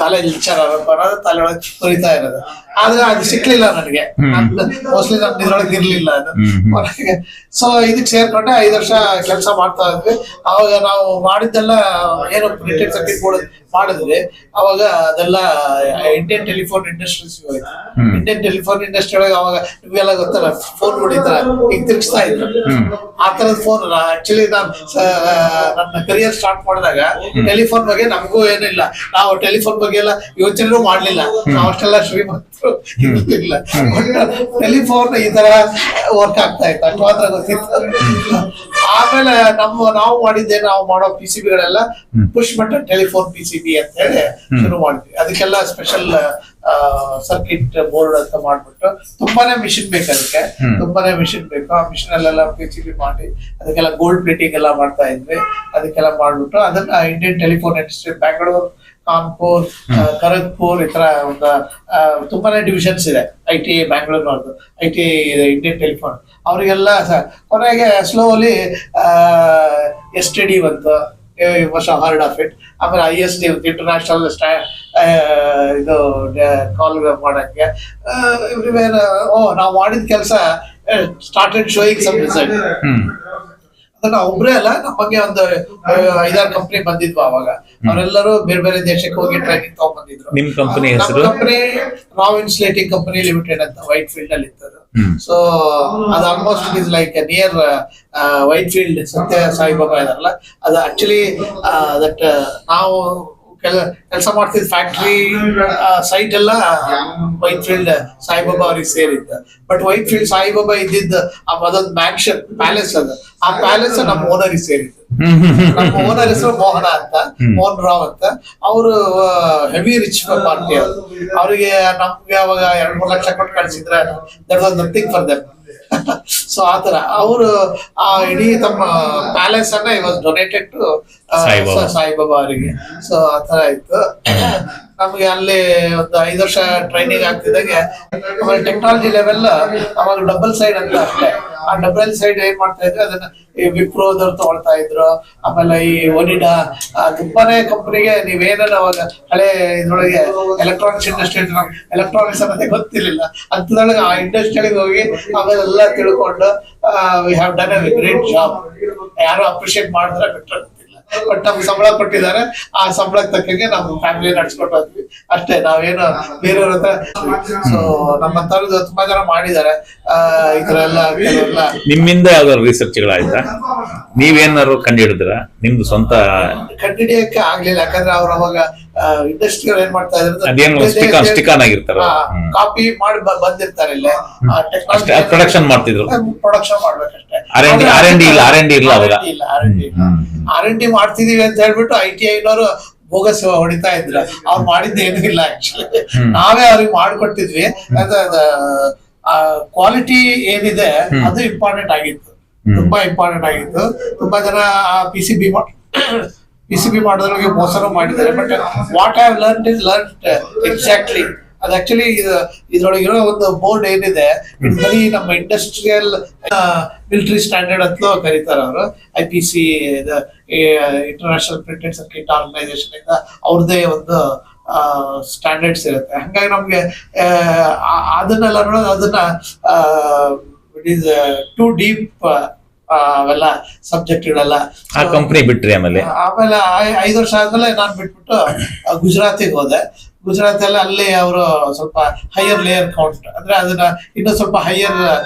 S2: ಕಾಲೇಜ್ ಲೆಕ್ಚರ್ ಬರೋದು ತಲೆ ಒಳಗೆ ಕೊರಿತಾ ಇರೋದು. ಆದ್ರೆ ಅದು ಸಿಕ್ಲಿಲ್ಲ ನನಗೆ. ಮೋಸ್ಟ್ಲಿ ನಮ್ದು ಇದ್ರೊಳಗೆ ಇರ್ಲಿಲ್ಲ ಅದು. ಸೊ ಇದಕ್ಕೆ ಸೇರ್ಕೊಂಡೆ 5 ವರ್ಷ ಕೆಲಸ ಮಾಡ್ತಾ ಇದ್ವಿ. ಅವಾಗ ನಾವು ಮಾಡಿದ್ದೆಲ್ಲ ಏನು ಪ್ರಿಂಟೆಡ್ ಸರ್ಕ್ಯೂಟ್ ಬೋರ್ಡ್ ಮಾಡಿದ್ವಿ. ಅವಾಗ ಅದೆಲ್ಲ ಇಂಡಿಯನ್ ಟೆಲಿಫೋನ್ ಇಂಡಸ್ಟ್ರೀಸ್ ಹೋಯ್ತು. ಇಂಡಿಯನ್ ಟೆಲಿಫೋನ್ ಇಂಡಸ್ಟ್ರಿ ಒಳಗೆ ಅವಾಗ ನಿಮ್ಗೆಲ್ಲ ಗೊತ್ತಲ್ಲ, ಫೋನ್ ಹೊಡಿತಾರ ಈಗ ತಿರ್ಗಿಸ್ತಾ ಇದ್ರು. ಆ ತರದ ಫೋನ್ ಆಕ್ಚುಲಿ ನಾನು ನನ್ನ ಕರಿಯರ್ ಸ್ಟಾರ್ಟ್ ಮಾಡಿದಾಗ ಟೆಲಿಫೋನ್ ಬಗ್ಗೆ ನಮಗೂ ಏನಿಲ್ಲ. ನಾವು ಟೆಲಿಫೋನ್ ಬಗ್ಗೆ ಎಲ್ಲ ಯೋಚನೆ ಮಾಡ್ಲಿಲ್ಲ. ನಾವು ಅಷ್ಟೆಲ್ಲ ಶ್ರೀಮಂತರು ಇಲ್ಲ. ಟೆಲಿಫೋನ್ ಈ ತರ ವರ್ಕ್ ಆಗ್ತಾ ಇತ್ತು, ಅಷ್ಟು ಮಾತ್ರ ಗೊತ್ತಿತ್ತು. ಆಮೇಲೆ ನಾವು ಮಾಡಿದ್ದೆ, ನಾವು ಮಾಡೋ PCBಗಳೆಲ್ಲ ಪುಷ್ ಬಟನ್ ಟೆಲಿಫೋನ್ PCB ಅಂತ ಹೇಳಿ ಶುರು ಮಾಡಿದ್ವಿ. ಅದಕ್ಕೆಲ್ಲ ಸ್ಪೆಷಲ್ ಸರ್ಕ್ಯೂಟ್ ಬೋರ್ಡ್ ಅಂತ ಮಾಡ್ಬಿಟ್ಟು ತುಂಬಾನೇ ಮಿಷಿನ್ ಬೇಕು. ಅದಕ್ಕೆ ತುಂಬಾನೇ ಮಿಷಿನ್ ಬೇಕು. ಆ ಮಿಷಿನ್ ಅಲ್ಲೆಲ್ಲ PCB ಮಾಡಿ ಅದಕ್ಕೆಲ್ಲ ಗೋಲ್ಡ್ ಪ್ಲೇಟಿಂಗ್ ಎಲ್ಲ ಮಾಡ್ತಾ ಇದ್ವಿ. ಅದಕ್ಕೆಲ್ಲ ಮಾಡ್ಬಿಟ್ಟು ಅದನ್ನ Indian telephone industry, Bangalore, Kanpur, Kharagpur, ಈ ತರ ಒಂದು ತುಂಬಾನೇ ಡಿವಿಷನ್ಸ್ ಇದೆ. ITI ಬ್ಯಾಂಗ್ಳೂರ್ನವ್ರದ್ದು, ITI Indian telephone. ಅವರಿಗೆಲ್ಲ ಕೊನೆಗೆ ಸ್ಲೋಲಿ STD ಬಂತು, ವರ್ಷ ಹಾರ್ಡ್ ಆಫ್ ಇಟ್. ಆಮೇಲೆ ISD ಇಂಟರ್ನ್ಯಾಷನಲ್ ಇದು ಕಾಲ್ ಮಾಡಕ್ಕೆ ಎವ್ರಿವೇರ್. ನಾವು ಮಾಡಿದ ಕೆಲಸ ಸ್ಟಾರ್ಟೆಡ್ ಶೋಯಿಂಗ್ ಸಮ್ ರಿಸಲ್ಟ್. ಅದನ್ನ ಒಬ್ರೇ ಅಲ್ಲ, ನಮ್ಮ ಬಗ್ಗೆ ಒಂದು 5-6 ಕಂಪನಿ ಬಂದಿದ್ವು ಅವಾಗ. ಅವರೆಲ್ಲರೂ ಬೇರೆ ಬೇರೆ ದೇಶಕ್ಕೆ ಹೋಗಿ ಟ್ರೈನಿಂಗ್ ತಗೊಂಡ್ಬಂದಿದ್ರು.
S1: ನಿಮ್ ಕಂಪನಿ
S2: ನಮ್ಮ company Rao insulating company limited ಅಂತ ವೈಟ್ ಫೀಲ್ಡ್ ಅಲ್ಲಿ ಇತ್ತು. ಸೊ ಅದು almost it is like near white field, ಸತ್ಯ ಸಾಯಿಬಾಬಾ ಇದಾರಲ್ಲ, ಅದು ಆಕ್ಚುಲಿ ದಟ್ ನಾವು ಕೆಲಸ ಮಾಡ್ತಿದ್ ಫ್ಯಾಕ್ಟ್ರಿ ಸೈಟ್ ಎಲ್ಲ ವೈಟ್ ಫೀಲ್ಡ್ ಸಾಯಿಬಾಬಾ ಅವ್ರಿಗೆ ಸೇರಿದ್ದ. ಬಟ್ ವೈಟ್ ಫೀಲ್ಡ್ ಸಾಯಿಬಾಬಾ ಇದ್ದಿದ್ದ ಅದೊಂದು ಮ್ಯಾನ್ಷನ್ ಪ್ಯಾಲೇಸ್, ಅದು ಆ ಪ್ಯಾಲೇಸ್ ನಮ್ಮ ಓನರಿಗೆ ಸೇರಿದ್ದು. ನಮ್ಮ ಓನರ್ ಹೆಸರು ಮೋಹನ ಅಂತ, ಮೋಹನ್ ರಾವ್ ಅಂತ. ಅವರು ಹೆವಿ ರಿಚ್ ಪಾರ್ಟಿ ಅವರು. ಅವರಿಗೆ ನಮ್ಗೆ ಅವಾಗ 2-3 ಲಕ್ಷ ಕೊಟ್ಟು ಕಳ್ಸಿದ್ರೆ that was nothing for them. So ಆತರ ಅವರು ಆ ಇಡೀ ತಮ್ಮ ಪ್ಯಾಲೇಸ್ ಅನ್ನ ಇವಾಗ ಡೊನೇಟೆಡ್ ಟು ಸಾಯಿಬಾಬಾ ಅವರಿಗೆ. ಸೊ ಆತರ ಇತ್ತು. ನಮ್ಗೆ ಅಲ್ಲಿ ಒಂದು 5 ವರ್ಷ ಟ್ರೈನಿಂಗ್ ಆಗ್ತಿದ್ದಾಗೆ ಆಮೇಲೆ ಟೆಕ್ನಾಲಜಿ ಲೆವೆಲ್ ಅವಾಗ ಡಬಲ್ ಸೈಡ್ ಅಂತ ಅಷ್ಟೇ. ಆ ಡಬಲ್ ಸೈಡ್ ಏನ್ ಮಾಡ್ತಾ ಇದ್ರು, ಅದನ್ನ ಈ ವಿಪ್ರೋದವ್ರು ತಗೊಳ್ತಾ ಇದ್ರು. ಆಮೇಲೆ ಈ ಒನಿಡಾ ತುಂಬಾನೇ ಕಂಪನಿಗೆ ನೀವೇನ ಅವಾಗ ಹಳೆ ಇದ್ರೊಳಗೆ ಎಲೆಕ್ಟ್ರಾನಿಕ್ಸ್ ಇಂಡಸ್ಟ್ರಿ, ಎಲೆಕ್ಟ್ರಾನಿಕ್ಸ್ ಅನ್ನೋದೇ ಗೊತ್ತಿರ್ಲಿಲ್ಲ. ಅಂತದ್ರೊಳಗೆ ಆ ಇಂಡಸ್ಟ್ರಿಗೆ ಹೋಗಿ ಆಮೇಲೆ ಎಲ್ಲ ತಿಳ್ಕೊಂಡು we have done A great job. ಯಾರು ಅಪ್ರಿಶಿಯೇಟ್ ಮಾಡಿದ್ರೆ ಬೆಟರ್. ಬಟ್ ನಮ್ಗೆ ಸಂಬಳ ಕೊಟ್ಟಿದ್ದಾರೆ, ಆ ಸಂಬಳಕ್ಕೆ ತಕ್ಕಂಗೆ ನಾವು ಫ್ಯಾಮಿಲಿ ನಡ್ಸ್ಕೊಂಡು ಹೋದ್ವಿ ಅಷ್ಟೇ. ನಾವೇನು ಬೇರೆಯವ್ರ ಹತ್ರ. ಸೊ ನಮ್ಮಂತವ್ರದ್ದು ತುಂಬಾ ಜನ ಮಾಡಿದ್ದಾರೆ ಈ ತರ ಎಲ್ಲ. ಕೆಲವೆಲ್ಲ
S1: ನಿಮ್ಮಿಂದ ಯಾವ್ದಾದ್ರು ರಿಸರ್ಚ್ಗಳಾಯ್ತಾ? ನೀವೇನಾದ್ರು ಕಂಡುಹಿಡಿದ್ರ? ನಿಮ್ದು ಸ್ವಂತ
S2: ಕಂಡುಹಿಡಿಯಕ್ಕೆ ಆಗ್ಲಿಲ್ಲ. ಯಾಕಂದ್ರೆ ಅವ್ರು ಅವಾಗ ಇಂಡಸ್ಟ್ರಿ ಏನ್ ಮಾಡ್ತಾ
S1: ಇದ್ರು,
S2: ಕಾಪಿ ಮಾಡಿ ಬಂದಿರ್ತಾರೆ ಇಲ್ಲೇ.
S1: ಪ್ರೊಡಕ್ಷನ್ ಮಾಡ್ತಿದ್ರು,
S2: ಪ್ರೊಡಕ್ಷನ್ ಮಾಡ್ಬೇಕಷ್ಟೇ. R&D ಮಾಡ್ತಿದೀವಿ ಅಂತ ಹೇಳ್ಬಿಟ್ಟು ITI-ನವರು ಬೋಗಸ್ ಹೊಡಿತಾ ಇದ್ರು. ಅವ್ರು ಮಾಡಿದ್ದು ಏನೂ ಇಲ್ಲ ಆಕ್ಚುಲಿ. ನಾವೇ ಅವ್ರಿಗೆ ಮಾಡ್ಕೊಟ್ಟಿದ್ವಿ. ಕ್ವಾಲಿಟಿ ಏನಿದೆ ಅದು ಇಂಪಾರ್ಟೆಂಟ್ ಆಗಿತ್ತು, ತುಂಬಾ ಇಂಪಾರ್ಟೆಂಟ್ ಆಗಿತ್ತು. ತುಂಬಾ ಜನ PCB ಮಾಡೋದ್ರೊಳಗೆ ಮೋಸನೂ ಮಾಡಿದ್ದಾರೆ. But what I have learned is exactly ಅದು ಆಕ್ಚುಲಿ ಇದ್ರೊಳಗಿರೋ ಒಂದು ಬೋರ್ಡ್ ಏನಿದೆ ಇದು ಬರೀ ನಮ್ಮ ಇಂಡಸ್ಟ್ರಿಯಲ್ ಮಿಲಿಟರಿ ಸ್ಟ್ಯಾಂಡರ್ಡ್ ಅಂತಲೂ ಕರೀತಾರೆ ಅವರು. IPC international printed circuit organization ಇಂದ ಅವ್ರದ್ದೇ ಒಂದು ಸ್ಟ್ಯಾಂಡರ್ಡ್ಸ್ ಇರುತ್ತೆ. ಹಂಗಾಗಿ ನಮ್ಗೆ ಅದನ್ನೆಲ್ಲ ನೋಡೋದು ಅದನ್ನ ಇಟ್ ಈಸ್ ಟು ಡೀಪ್ ಅವೆಲ್ಲ ಸಬ್ಜೆಕ್ಟ್ಗಳೆಲ್ಲ.
S1: ಆ ಕಂಪ್ನಿ ಬಿಟ್ರಿ ಆಮೇಲೆ
S2: 5 ವರ್ಷ ಆದ್ಮೇಲೆ ನಾನು ಬಿಟ್ಬಿಟ್ಟು ಗುಜರಾತಿಗೆ ಹೋದೆ. ಗುಜರಾತಲ್ಲಿ ಅಲ್ಲಿ ಅವರು ಸ್ವಲ್ಪ ಹೈಯರ್ ಲೇಯರ್ ಕೌಂಟ್ ಅಂದ್ರೆ ಅದನ್ನ ಇನ್ನೂ ಸ್ವಲ್ಪ ಹೈಯರ್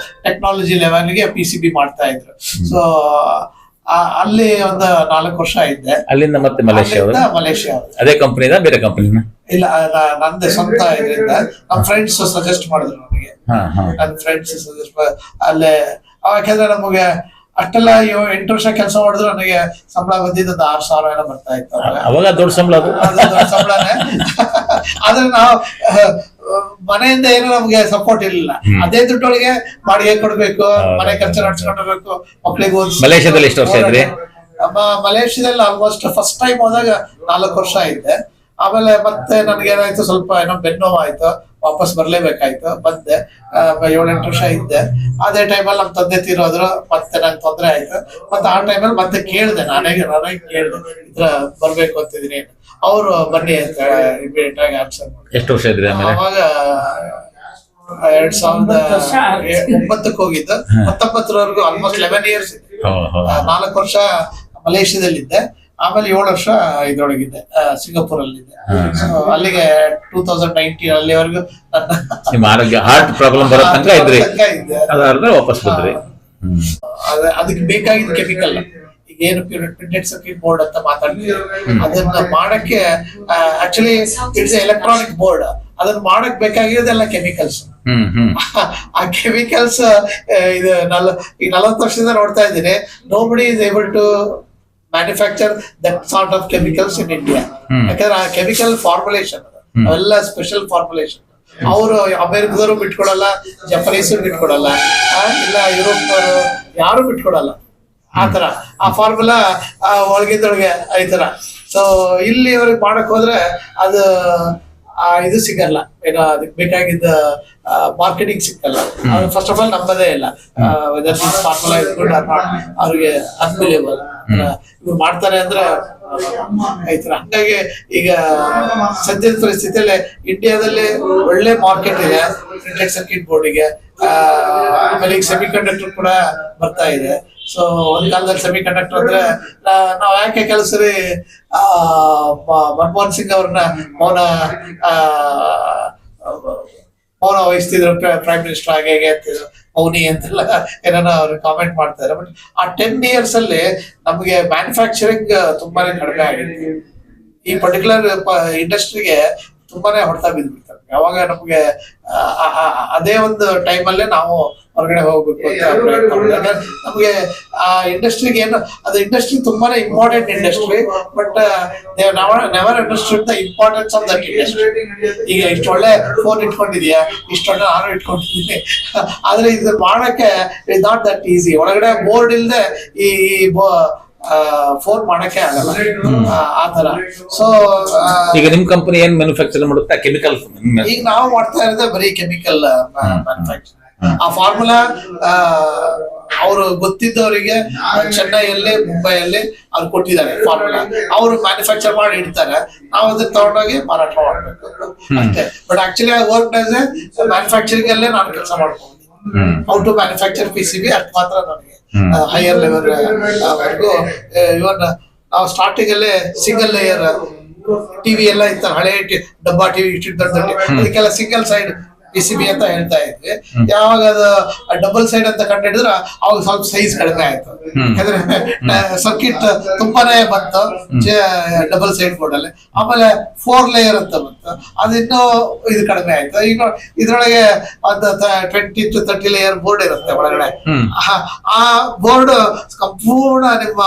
S2: ಟೆಕ್ನಾಲಜಿ ಲೆವೆಲ್ಗೆ PCB ಮಾಡ್ತಾ ಇದ್ರು. ಸೊ ಅಲ್ಲಿ ಒಂದು 4 ವರ್ಷ ಇದ್ದೆ.
S1: ಅಲ್ಲಿಂದ ಮತ್ತೆ
S2: ಮಲೇಷಿಯಾ.
S1: ಅದೇ ಕಂಪ್ನಿದ ಬೇರೆ ಕಂಪ್ನಿನ?
S2: ಇಲ್ಲ, ನಂದೇ ಸ್ವಂತ ಇದರಿಂದ ನಮ್ಮ ಫ್ರೆಂಡ್ಸ್ ಸಜೆಸ್ಟ್ ಮಾಡಿದ್ರು ನನಗೆ. ನನ್ನ ಫ್ರೆಂಡ್ಸ್ ಸಜೆಸ್ಟ್ ಅಲ್ಲೇ ಯಾಕಂದ್ರೆ ನಮಗೆ ಅಷ್ಟೆಲ್ಲ 8 ವರ್ಷ ಕೆಲಸ ಮಾಡಿದ್ರು ನನಗೆ ಸಂಬಳ ಬಂದಿದ್ದು 6,000 ಏನೋ ಬರ್ತಾ ಇತ್ತು.
S1: ಅವಾಗ ದೊಡ್ಡ ಸಂಬಳ,
S2: ದೊಡ್ಡ ಸಂಬಳನೇ. ಆದ್ರೆ ನಾವು ಮನೆಯಿಂದ ಏನು ನಮ್ಗೆ ಸಪೋರ್ಟ್ ಇರಲಿಲ್ಲ. ಅದೇ ದುಡ್ಡೊಳಗೆ ಬಾಡಿಗೆ ಕೊಡ್ಬೇಕು, ಮನೆ ಖರ್ಚು ನಡ್ಸ್ಕೊಂಡ್ಬೇಕು, ಮಕ್ಳಿಗೆ ಓದಿಸ್.
S1: ಮಲೇಷ್ಯಾದಲ್ಲಿ ಎಷ್ಟು ವರ್ಷ ಇದ್ರಿ?
S2: ಮಲೇಷ್ಯಾದಲ್ಲಿ ಆಲ್ಮೋಸ್ಟ್ ಫಸ್ಟ್ ಟೈಮ್ ಹೋದಾಗ 4 ವರ್ಷ ಇದ್ದೆ. ಆಮೇಲೆ ಮತ್ತೆ ನನ್ಗೇನಾಯ್ತು, ಸ್ವಲ್ಪ ಏನೋ ಬೆನ್ನೋವು ಆಯ್ತು, ವಾಪಸ್ ಬರ್ಲೇಬೇಕಾಯ್ತು. ಬಂದೆ, 7-8 ವರ್ಷ ಇದ್ದೆ. ಅದೇ ಟೈಮಲ್ಲಿ ನಮ್ಮ ತಂದೆ ತೀರೋದ್ರು, ಮತ್ತೆ ನಂಗೆ ತೊಂದರೆ ಆಯ್ತು. ಮತ್ತೆ ಆ ಟೈಮಲ್ಲಿ ಮತ್ತೆ ಕೇಳಿದೆ, ನಾನೇ ಕೇಳಿದೆ ಇದ್ರ ಬರ್ಬೇಕು ಅಂತಿದ್ದೀನಿ. ಅವರು ಬನ್ನಿ ಅಂತ ಇಮಿಡಿಯೇಟ್ ಆಗಿ ಆನ್ಸರ್ ಮಾಡಿ.
S1: ಎಷ್ಟು ವರ್ಷ ಇದ್ರಿ ಆಮೇಲೆ?
S2: ಅವಾಗ 2009ಕ್ಕೆ ಹೋಗಿದ್ದು, 19ವರೆಗೂ ಆಲ್ಮೋಸ್ಟ್ 11 ಇಯರ್ಸ್ ಇದ್ದೆ. 4 ವರ್ಷ ಮಲೇಷ್ಯಾದಲ್ಲಿದ್ದೆ. ಆಮೇಲೆ 7 ವರ್ಷ ಇದ್ರೊಳಗಿದ್ದೆ, ಸಿಂಗಾಪುರ್ ಅಲ್ಲಿದ್ದೆ. ಅಲ್ಲಿಗೆ 2019 ಅಲ್ಲಿವರೆಗೂ
S1: ನಿಮ್ಮ ಆರೋಗ್ಯ ಹಾರ್ಟ್ ಪ್ರಾಬ್ಲಮ್ ಬರೋ ತನಕ ಇದ್ರಿ, ಅದಾದ್ಮೇಲೆ ವಾಪಸ್ ಬಂದ್ರಿ.
S2: ಅದಕ್ಕೆ ಬೇಕಾಗಿದ್ದ ಕೆಮಿಕಲ್ ಈಗ ಏನು ಪ್ರಿಂಟೆಡ್ ಸರ್ಕ್ಯೂಟ್ ಬೋರ್ಡ್ ಅಂತ ಮಾತಾಡ್ತೀವಿ, ಅದನ್ನ ಮಾಡಕ್ಕೆ ಆಕ್ಚುಲಿ ಇಟ್ಸ್ ಎಲೆಕ್ಟ್ರಾನಿಕ್ ಬೋರ್ಡ್. ಅದನ್ನ ಮಾಡಕ್ ಬೇಕಾಗಿರೋದೆಲ್ಲ ಕೆಮಿಕಲ್ಸ್. ಆ ಕೆಮಿಕಲ್ಸ್ ಇದು ಈ 40 ವರ್ಷದಿಂದ ನೋಡ್ತಾ ಇದ್ದೀನಿ. Nobody is able to manufacture that sort of chemicals in India. ಯಾಕಂದ್ರೆ ಆ ಕೆಮಿಕಲ್ ಫಾರ್ಮುಲೇಷನ್ ಅವೆಲ್ಲ ಸ್ಪೆಷಲ್ ಫಾರ್ಮುಲೇಷನ್. ಅವರು ಅಮೆರಿಕದವರು ಬಿಟ್ಕೊಡಲ್ಲ, ಜಪನೀಸರು ಬಿಟ್ಕೊಡಲ್ಲ, ಇಲ್ಲ ಯುರೋಪ್ನವರು ಯಾರು ಬಿಟ್ಕೊಡಲ್ಲ. ಆತರ ಆ ಫಾರ್ಮುಲಾ ಒಳಗಿಂದೊಳಗೆ ಈ ತರ. ಸೊ ಇಲ್ಲಿ ಅವ್ರಿಗೆ ಮಾಡಕ್ ಹೋದ್ರೆ ಅದು ಇದು ಸಿಗಲ್ಲ, ಏನೋ ಅದಕ್ಕೆ ಬೇಕಾಗಿದ್ದ ಮಾರ್ಕೆಟಿಂಗ್ ಸಿಕ್ಕಲ್ಲ. ಫಸ್ಟ್ ಆಫ್ ಆಲ್ ನಂಬದೇ ಇಲ್ಲ whether this formula is good or not. ಅವ್ರಿಗೆ ಅನ್ಬಿಲೇಬಲ್ ಇವ್ರು ಮಾಡ್ತಾರೆ ಅಂದ್ರೆ ಆಯ್ತರ. ಹಂಗಾಗಿ ಈಗ ಸದ್ಯದ ಪರಿಸ್ಥಿತಿಯಲ್ಲಿ ಇಂಡಿಯಾದಲ್ಲಿ ಒಳ್ಳೆ ಮಾರ್ಕೆಟ್ ಇದೆ ಪ್ರಿಂಟೆಡ್ ಸರ್ಕ್ಯೂಟ್ ಬೋರ್ಡಿಗೆ. ಆಮೇಲೆ ಈಗ ಸೆಮಿ ಕಂಡಕ್ಟರ್ ಕೂಡ ಬರ್ತಾ ಇದೆ. ಸೊ ಒಂದ್ ಕಾಲದಲ್ಲಿ ಸೆಮಿ ಕಂಡಕ್ಟರ್ ಅಂದ್ರೆ ನಾವ್ ಯಾಕೆ ಕೆಲಸರಿ ಮನಮೋಹನ್ ಸಿಂಗ್ ಅವ್ರನ್ನ ಮೌನ ವಹಿಸ್ತಿದ್ರು, ಪ್ರೈಮ್ ಮಿನಿಸ್ಟರ್ ಹಾಗೆ ಹೇಗೆ ಅಂತಿದ್ರು, ಮೌನಿ ಅಂತೆಲ್ಲ ಏನಾರ ಅವ್ರು ಕಾಮೆಂಟ್ ಮಾಡ್ತಾರೆ. ಬಟ್ ಆ 10 years ಅಲ್ಲಿ ನಮಗೆ ಮ್ಯಾನುಫ್ಯಾಕ್ಚರಿಂಗ್ ತುಂಬಾನೇ ಕಡಿಮೆ ಆಗಿದೆ. ಈ ಪರ್ಟಿಕ್ಯುಲರ್ ಇಂಡಸ್ಟ್ರಿಗೆ ತುಂಬಾನೇ ಹೊಡೆತ ಬಿದ್ದ್ಬಿಡ್ತಾರೆ. ಯಾವಾಗ ನಮ್ಗೆ ಅದೇ ಒಂದು ಟೈಮಲ್ಲೇ ನಾವು ಹೊರಗಡೆ ಹೋಗ್ಬೇಕು ಅಂತ ನಮ್ಗೆ ಆ ಇಂಡಸ್ಟ್ರಿಗೆ ಏನು, ಅದು ಇಂಡಸ್ಟ್ರಿ ತುಂಬಾನೇ important industry. But never understood the importance of that industry. ಈಗ ಇಷ್ಟು ಒಳ್ಳೆ ಫೋನ್ ಇಟ್ಕೊಂಡಿದ್ಯಾ, ಇಷ್ಟೊಳ್ಳೆ ನಾನು ಇಟ್ಕೊಂಡಿದ್ದೀನಿ, ಆದ್ರೆ ಇದು ಮಾಡಕ್ಕೆ ಇಸ್ ನಾಟ್ ದಟ್ ಈಸಿ. ಒಳಗಡೆ ಬೋರ್ಡ್ ಇಲ್ಲದೆ ಈ ಫೋನ್ ಮಾಡಕ್ಕೆ ಆಗಲ್ಲ ಆತರ. ಸೊ
S1: ಈಗ ನಿಮ್ ಕಂಪನಿ ಏನ್ ಮ್ಯಾನುಫ್ಯಾಕ್ಚರ್ ಮಾಡುತ್ತೆ? ಕೆಮಿಕಲ್.
S2: ಈಗ ನಾವು ಮಾಡ್ತಾ ಇರೋದೇ ಬರೀ ಕೆಮಿಕಲ್ ಮ್ಯಾನುಫ್ಯಾಕ್ಚರ್. ಆ ಫಾರ್ಮುಲಾ ಅವರು ಗೊತ್ತಿದ್ದವರಿಗೆ ಚೆನ್ನೈಯಲ್ಲಿ, ಮುಂಬೈಯಲ್ಲಿ ಅವ್ರು ಕೊಟ್ಟಿದ್ದಾರೆ ಫಾರ್ಮುಲಾ. ಅವರು ಮ್ಯಾನುಫ್ಯಾಕ್ಚರ್ ಮಾಡಿ ಇಡ್ತಾರೆ, ನಾವು ಅದನ್ನ ತಗೊಂಡೋಗಿ ಮಾರಾಟ ಮಾಡ್ಬೇಕು ಅಷ್ಟೇ. But actually I work as A manufacturing ಅಲ್ಲೇ ನಾನು ಕೆಲಸ ಮಾಡ್ಕೊಂಡಿದ್ದೀನಿ. ಹೌ ಟು ಮ್ಯಾನುಫ್ಯಾಕ್ಚರ್ PCB ಅಷ್ಟು ಮಾತ್ರ ನನಗೆ ಹೈಯರ್ ಲೆವೆಲ್ ವರೆಗೂ. ಇವನ್ ನಾವು ಸ್ಟಾರ್ಟಿಂಗ್ ಅಲ್ಲೇ ಸಿಂಗಲ್ ಲೇಯರ್ ಟಿವಿ ಎಲ್ಲ ಇತ್ತು, ಹಳೆ ಡಬ್ಬಾ ಟಿವಿ ಇಷ್ಟು ದೊಡ್ಡ ಅದಕ್ಕೆಲ್ಲ ಸಿಂಗಲ್ ಸೈಡ್ PCB ಅಂತ ಹೇಳ್ತಾ ಇದ್ವಿ. ಯಾವಾಗ ಅದು ಡಬಲ್ ಸೈಡ್ ಅಂತ ಕಂಡಿಡಿದ್ರೆ ಅವಾಗ ಸ್ವಲ್ಪ ಸೈಜ್ ಕಡಿಮೆ ಆಯ್ತು. ಯಾಕಂದ್ರೆ ಸರ್ಕಿಟ್ ತುಂಬಾನೇ ಬಂತು ಡಬಲ್ ಸೈಡ್ ಬೋರ್ಡ್ ಅಲ್ಲಿ. ಆಮೇಲೆ 4 ಲೇಯರ್ ಅಂತ ಬಂತು, ಅದಿನ್ನೂ ಇದು ಕಡಿಮೆ ಆಯ್ತು. ಈಗ ಇದ್ರೊಳಗೆ ಒಂದು 20 to 30 ಲೇಯರ್ ಬೋರ್ಡ್ ಇರುತ್ತೆ ಒಳಗಡೆ. ಆ ಬೋರ್ಡ್ ಸಂಪೂರ್ಣ ನಿಮ್ಮ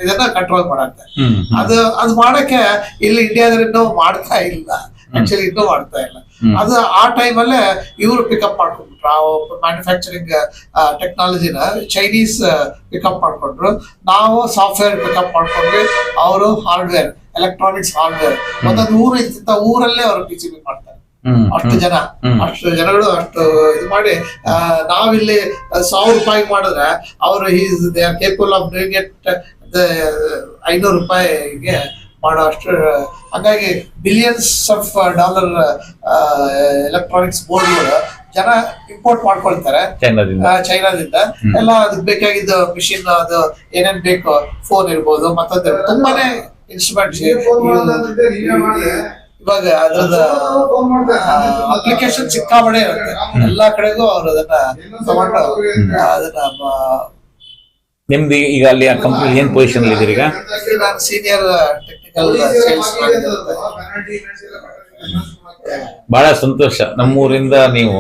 S2: ಇದನ್ನ ಕಂಟ್ರೋಲ್ ಮಾಡುತ್ತೆ. ಅದು ಮಾಡಕ್ಕೆ ಇಲ್ಲಿ ಇಂಡಿಯಾದಲ್ಲಿ ಇನ್ನೂ ಮಾಡ್ತಾ ಇಲ್ಲ, ಆಕ್ಚುಲಿ ಇನ್ನೂ ಮಾಡ್ತಾ ಇಲ್ಲ. ಅದು ಆ ಟೈಮಲ್ಲೇ ಇವರು ಪಿಕಪ್ ಮಾಡ್ಕೊಂಡ್ಬಿಟ್ರು. ಆ ಮ್ಯಾನುಫ್ಯಾಕ್ಚರಿಂಗ್ ಟೆಕ್ನಾಲಜಿನ ಚೈನೀಸ್ ಪಿಕಪ್ ಮಾಡ್ಕೊಂಡ್ರು, ನಾವು ಸಾಫ್ಟ್ವೇರ್ ಪಿಕಪ್ ಮಾಡ್ಕೊಂಡ್ವಿ, ಅವರು ಹಾರ್ಡ್ವೇರ್, ಎಲೆಕ್ಟ್ರಾನಿಕ್ಸ್ ಹಾರ್ಡ್ವೇರ್. ಒಂದೊಂದು ಊರು ಇಂಥ ಊರಲ್ಲೇ ಅವರು PCB ಮಾಡ್ತಾರೆ. ಅಷ್ಟು ಜನಗಳು ಅಷ್ಟು ಇದು ಮಾಡಿ ನಾವಿಲ್ಲಿ 1,000 ರೂಪಾಯಿ ಮಾಡಿದ್ರೆ ಅವರು they are capable of doing it 500 ರೂಪಾಯಿಗೆ ಮಾಡೋ ಅಷ್ಟು. ಹಾಗಾಗಿ ಬಿಲಿಯನ್ಸ್ ಆಫ್ ಡಾಲರ್ ಎಲೆಕ್ಟ್ರಾನಿಕ್ಸ್ ಬೋರ್ಡ್ಗಳು ಜನ ಇಂಪೋರ್ಟ್ ಮಾಡ್ಕೊಳ್ತಾರೆ ಚೈನಾದಿಂದ. ಎಲ್ಲ ಅದಕ್ಕೆ ಬೇಕಾಗಿದ್ದು ಮಿಷಿನ್, ಅದು ಏನೇನ್ ಬೇಕು, ಫೋನ್ ಇರ್ಬೋದು, ಮತ್ತೊಂದು ತುಂಬಾನೇ ಇನ್ಸ್ಟ್ರೂಮೆಂಟ್ಸ್. ಇವಾಗ ಅದ್ರದ ಅಪ್ಲಿಕೇಶನ್ ಸಿಕ್ಕಾಪಡೆ ಇರುತ್ತೆ ಎಲ್ಲಾ ಕಡೆಗೂ. ಅವ್ರು ಅದನ್ನ ತಗೊಂಡು ಅದನ್ನ
S1: ನಿಮ್ದು ಈಗ ಅಲ್ಲಿ ಆ ಕಂಪ್ನಿ ಏನ್ ಪೊಸಿಷನ್ ಅಲ್ಲಿ ಇದೀರಿ? ಈಗ
S2: ನಾನು ಸೀನಿಯರ್ ಟೆಕ್ನಿಕಲ್ ಸೇಲ್ಸ್ ಮ್ಯಾನೇಜರ್.
S1: ಬಹಳ ಸಂತೋಷ. ನಮ್ಮೂರಿಂದ ನೀವು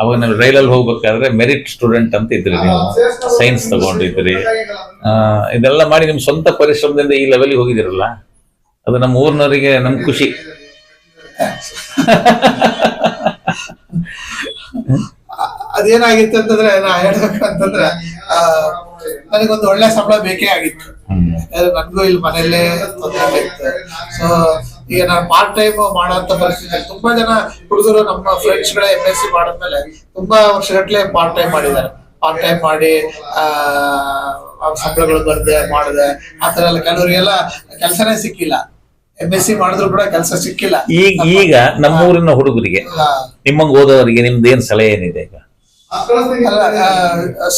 S1: ಅವಾಗ ನಾವು ರೈಲಲ್ಲಿ ಹೋಗ್ಬೇಕಾದ್ರೆ ಮೆರಿಟ್ ಸ್ಟೂಡೆಂಟ್ ಅಂತ ಇದ್ರಿ, ನೀವು ಸೈನ್ಸ್ ತಗೊಂಡಿದ್ರಿ. ಇದೆಲ್ಲ ಮಾಡಿ ನಿಮ್ ಸ್ವಂತ ಪರಿಶ್ರಮದಿಂದ ಈ ಲೆವೆಲ್ಗೆ ಹೋಗಿದಿರಲ್ಲ, ಅದು ನಮ್ಮ ಊರಿನವರಿಗೆ ನಮ್ ಖುಷಿ.
S2: ಅದೇನಾಗಿತ್ತು ಅಂತಂದ್ರೆ, ನಾ ಹೇಳ್ಬೇಕು ಅಂತಂದ್ರೆ, ನನಗೊಂದು ಒಳ್ಳೆ ಸಂಬಳ ಬೇಕೇ ಆಗಿತ್ತು. ನನ್ಗೂ ಇಲ್ಲಿ ಮನೆಯಲ್ಲೇ ತೊಂದರೆ ಇತ್ತು. ಸೊ ಈಗ ನಾನು ಪಾರ್ಟ್ ಟೈಮ್ ಮಾಡೋಂಥ ಪರಿಸ್ಥಿತಿ. ತುಂಬಾ ಜನ ಹುಡುಗರು ನಮ್ಮ ಫ್ರೆಂಡ್ಸ್ ಗಳೇ MSc ಮಾಡಿದ್ಮೇಲೆ ತುಂಬಾ ವರ್ಷಗಟ್ಲೆ ಪಾರ್ಟ್ ಟೈಮ್ ಮಾಡಿದ್ದಾರೆ. ಪಾರ್ಟ್ ಟೈಮ್ ಮಾಡಿ ಸಂಬಳಗಳು ಮಾಡಿದೆ. ಆತರ ಎಲ್ಲ ಕೆಲವರಿಗೆಲ್ಲ ಕೆಲಸನೇ ಸಿಕ್ಕಿಲ್ಲ. MSc ಮಾಡಿದ್ರು ಕೂಡ ಕೆಲಸ ಸಿಕ್ಕಿಲ್ಲ.
S1: ಈಗ ನಮ್ಮೂರಿನ ಹುಡುಗರಿಗೆ, ನಿಮ್ಮಂಗ್ ಓದೋರಿಗೆ ನಿಮ್ದೇನ್ ಸಲಹೆ ಏನಿದೆ? ಈಗ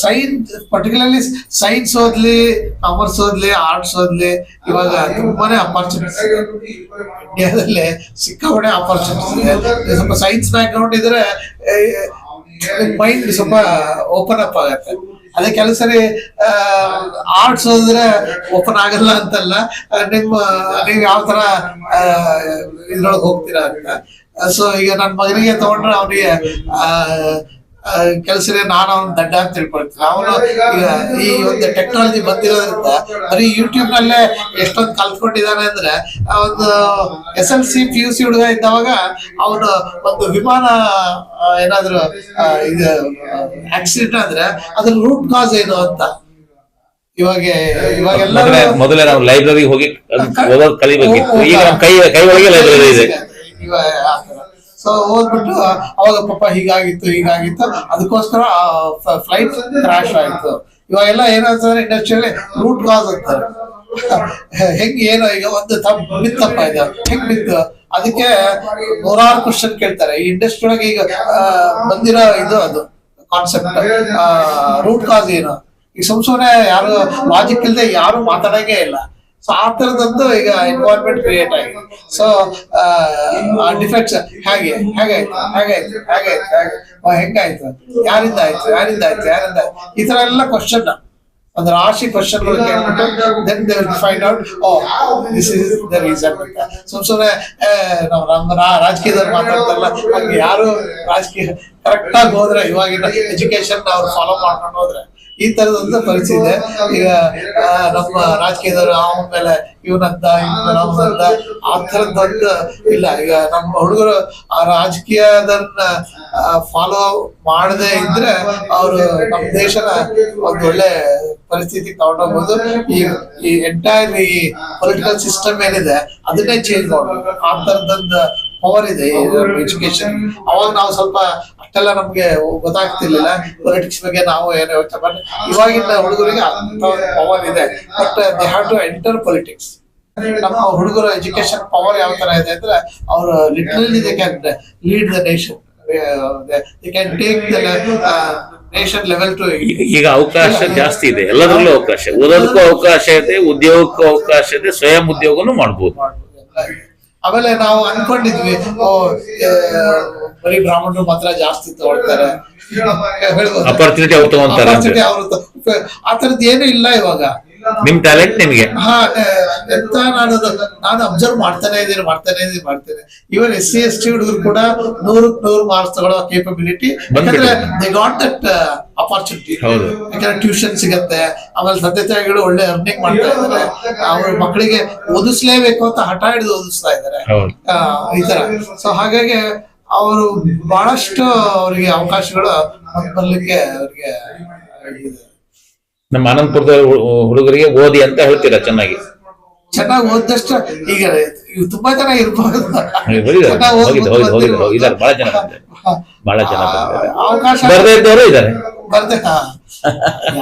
S2: ಸೈನ್ಸ್, ಪರ್ಟಿಕ್ಯುಲರ್ಲಿ ಸೈನ್ಸ್ ಓದ್ಲಿ, ಕಾಮರ್ಸ್ ಓದ್ಲಿ, ಆರ್ಟ್ಸ್ ಓದ್ಲಿ, ಇವಾಗ ತುಂಬಾನೇ ಅಪಾರ್ಚುನಿಟೀಸ್ ಇಂಡಿಯಾದಲ್ಲಿ ಸಿಕ್ಕಾಪಟ್ಟೆ ಅಪಾರ್ಚುನಿಟೀಸ್ ಇದೆ. ಸ್ವಲ್ಪ ಸೈನ್ಸ್ ಬ್ಯಾಕ್ ಗ್ರೌಂಡ್ ಇದ್ರೆ ಮೈಂಡ್ ಸ್ವಲ್ಪ ಓಪನ್ ಅಪ್ ಆಗತ್ತೆ. ಅದೇ ಕೆಲವು ಸರಿ ಆರ್ಟ್ಸ್ ಓದಿದ್ರೆ ಓಪನ್ ಆಗಲ್ಲ ಅಂತಲ್ಲ, ನೀವು ಯಾವ ತರ ಇದ್ರೊಳಗೆ ಹೋಗ್ತೀರಾ ಅಂತ. ಸೊ ಈಗ ನನ್ನ ಮಗನಿಗೆ ತಗೊಂಡ್ರೆ ಅವನಿಗೆ ಕೆಲಸನೇ ನಾನು ಅವ್ನ ದಡ್ಡ ಅಂತ ತಿಳ್ಕೊಳ್ತೀನಿ. ಅವನು ಈ ಒಂದು ಟೆಕ್ನಾಲಜಿ ಬಂದಿರೋದ್ರಿಂದ ಬರೀ ಯೂಟ್ಯೂಬ್ ನಲ್ಲೇ ಎಷ್ಟೊಂದು ಕಲ್ತ್ಕೊಂಡಿದ್ದಾನೆ ಅಂದ್ರೆ, ಒಂದು SLC PUC ಹುಡುಗ ಇದ್ದವಾಗ ಅವನು ಒಂದು ವಿಮಾನ ಏನಾದ್ರು ಇದು ಆಕ್ಸಿಡೆಂಟ್ ಆದ್ರೆ ಅದ್ರ ರೂಟ್ ಕಾಸ್ ಏನು ಅಂತ ಇವಾಗೆಲ್ಲ
S1: ಮೊದಲೇ ನಾವು ಲೈಬ್ರರಿ ಹೋಗಿ ಓದೋದು ಕಲಿಬೇಕಿತ್ತು. ಈಗ ನಮ್ಮ ಕೈ ಒಳಗೆ ಲೈಬ್ರರಿ ಇದೆ.
S2: ಸೊ ಓದ್ಬಿಟ್ಟು ಅವಾಗ ಪಾಪ ಹೀಗಾಗಿತ್ತು ಅದಕ್ಕೋಸ್ಕರ ಫ್ಲೈಟ್ ಕ್ರಾಶ್ ಆಯ್ತು. ಇವಾಗೆಲ್ಲ ಏನಾಗ್ತದೆ ಇಂಡಸ್ಟ್ರಿಯಲ್ಲಿ ರೂಟ್ ಕಾಸ್ ಅಂತಾರೆ. ಏನೋ ಈಗ ಒಂದು ತಪ್ಪಾಯ್ತು, ಹೆಂಗ್ ಬಿತ್ತು, ಅದಕ್ಕೆ 100 ಕ್ವಶನ್ ಕೇಳ್ತಾರೆ. ಈ ಇಂಡಸ್ಟ್ರಿ ಒಳಗೆ ಈಗ ಬಂದಿರೋ ಅದು ಕಾನ್ಸೆಪ್ಟ್ ರೂಟ್ ಕಾಸ್ ಏನು. ಈಗ ಸುಮ್ನೆ ಯಾರು ಲಾಜಿಕ್ ಇಲ್ಲದೆ ಯಾರು ಮಾತಾಡಂಗೇ ಇಲ್ಲ. ಸೊ ಆ ತರದಂತೂ ಈಗ ಎನ್ವೈರನ್ಮೆಂಟ್ ಕ್ರಿಯೇಟ್ ಆಗಿದೆ. ಸೊ ಡಿಫೆಕ್ಟ್ಸ್ ಹೆಂಗಾಯ್ತು, ಯಾರಿಂದ ಆಯ್ತು, ಈ ತರ ಎಲ್ಲ ಕ್ವಶನ್, ಒಂದು ರಾಶಿ ಕ್ವಶನ್ಗಳು ಕೇಳ್ಬಿಟ್ಟು then they will find out this is the reason ಅಂತ. ಸುಮ್ನೆ ನಮ್ಮ ರಾಜಕೀಯದವ್ರು ಮಾತಾಡ್ತಾರಲ್ಲ, ಹಾಗೆ ಯಾರು ರಾಜಕೀಯ ಕರೆಕ್ಟ್ ಆಗಿ ಹೋದ್ರೆ, ಇವಾಗಿನ ಎಜುಕೇಶನ್ ಅವ್ರು ಫಾಲೋ ಮಾಡ್ಕೊಂಡು ಹೋದ್ರೆ ಈ ತರದಂತ ಪರಿಸ್ಥಿತಿ ಇದೆ. ಈಗ ನಮ್ಮ ರಾಜಕೀಯದವರು ಅವನ ಮೇಲೆ ಇವನಂತ ಆ ಥರದ್ದೊಂದು ಇಲ್ಲ. ಈಗ ನಮ್ಮ ಹುಡುಗರು ಆ ರಾಜಕೀಯದನ್ನ ಫಾಲೋ ಮಾಡದೆ ಇದ್ರೆ ಅವರು ನಮ್ಮ ದೇಶನ ಒಂದು ಒಳ್ಳೆ ಪರಿಸ್ಥಿತಿ ತಗೊಂಡೋಗ್ಬೋದು. ಈ ಎಂಟೈರ್ ಈ ಪೊಲಿಟಿಕಲ್ ಸಿಸ್ಟಮ್ ಏನಿದೆ ಅದನ್ನೇ ಚೇಂಜ್ ಮಾಡ್ಬೋದು. ಆ ಥರದೊಂದು ಪವರ್ ಇದೆ ಎಜುಕೇಶನ್. ಅವಾಗ ನಾವು ಸ್ವಲ್ಪ ಅಷ್ಟೆಲ್ಲ ನಮ್ಗೆ ಗೊತ್ತಾಗ್ತಿರ್ಲಿಲ್ಲ ಪೊಲಿಟಿಕ್ಸ್ ಬಗ್ಗೆ, ನಾವು ಏನೋ ಯೋಚನೆ ಮಾಡಿ. ಇವಾಗಿನ ಹುಡುಗರಿಗೆ ಅಂತ ಪವರ್ ಇದೆ, but they have to enter politics. ನಮ್ಮ ಹುಡುಗರ ಎಜುಕೇಶನ್ ಪವರ್ ಯಾವ ತರ ಇದೆ ಅಂದ್ರೆ, ಅವರು literally they can lead the nation, they can take the nation level to.
S1: ಈಗ ಅವಕಾಶ ಜಾಸ್ತಿ ಇದೆ, ಎಲ್ಲದರಲ್ಲೂ ಅವಕಾಶ, ಓದೋದಕ್ಕೂ ಅವಕಾಶ ಇದೆ, ಉದ್ಯೋಗಕ್ಕೂ ಅವಕಾಶ ಇದೆ, ಸ್ವಯಂ ಉದ್ಯೋಗನೂ ಮಾಡ್ಬೋದು.
S2: ಆಮೇಲೆ ನಾವು ಅನ್ಕೊಂಡಿದ್ವಿ ಬರೀ ಬ್ರಾಹ್ಮಣರು ಮಾತ್ರ ಜಾಸ್ತಿ ತಗೊಳ್ತಾರೆ,
S1: ಅಪರ್ಚುನಿಟಿ ಅವ್ರು ತಗೊಂತಾರೆ,
S2: ಆ ತರದ್ ಏನು ಇಲ್ಲ ಇವಾಗ.
S1: ನಿಮ್ ಟ್ಯಾಲೆಂಟ್ ನಿಮ್ಗೆ
S2: ಎಂತ ನಾನು ಅಬ್ಸರ್ವ್ ಮಾಡ್ತಾನೆ ಇದ್ದೀನಿ. ಇವನ್ SC ST ಹುಡುಗರು ಕೂಡ 100 ಮಾರ್ಕ್ಸ್ ತಗೊಳ್ಳೋ ಕೇಪಬಿಲಿಟಿ, ಯಾಕಂದ್ರೆ ದೇ ಗಾಟ್ ದಟ್ ಅಪರ್ಚುನಿಟಿ. ಯಾಕಂದ್ರೆ ಟ್ಯೂಷನ್ ಸಿಗತ್ತೆ, ಆಮೇಲೆ ತಂದೆ ತಾಯಿಗಳು ಒಳ್ಳೆ ಅರ್ನಿಂಗ್ ಮಾಡ್ತಾ ಇದ್ದಾರೆ, ಅವ್ರ ಮಕ್ಕಳಿಗೆ ಓದಿಸ್ಲೇಬೇಕು ಅಂತ ಹಠ ಹಿಡಿದು ಓದಿಸ್ತಾ ಇದ್ದಾರೆ ಈ ತರ. ಸೊ ಹಾಗಾಗಿ ಅವರು ಬಹಳಷ್ಟು ಅವ್ರಿಗೆ ಅವಕಾಶಗಳು ಬರ್ಲಿಕ್ಕೆ ಅವ್ರಿಗೆ ಇದೆ.
S1: ನಮ್ಮ ಆನಂದಪುರದ ಹುಡುಗರಿಗೆ ಓದಿ ಅಂತ ಹೇಳ್ತೀರಾ ಚೆನ್ನಾಗಿ?
S2: ಚೆನ್ನಾಗಿ ಓದಷ್ಟು ಈಗ ಇವು ತುಂಬಾ ಜನ ಇರ್ಬೋದು.
S1: ಇದ್ದಾರೆ ಬಹಳ ಜನ ಬಂದಿದ್ದಾರೆ, ಬಹಳ ಜನ ಬಂದಿದ್ದಾರೆ.
S2: ಅವಕಾಶ
S1: ಬರದೇ ಇದ್ದವರು ಇದ್ದಾರೆ.
S2: ಬರ್ದೆ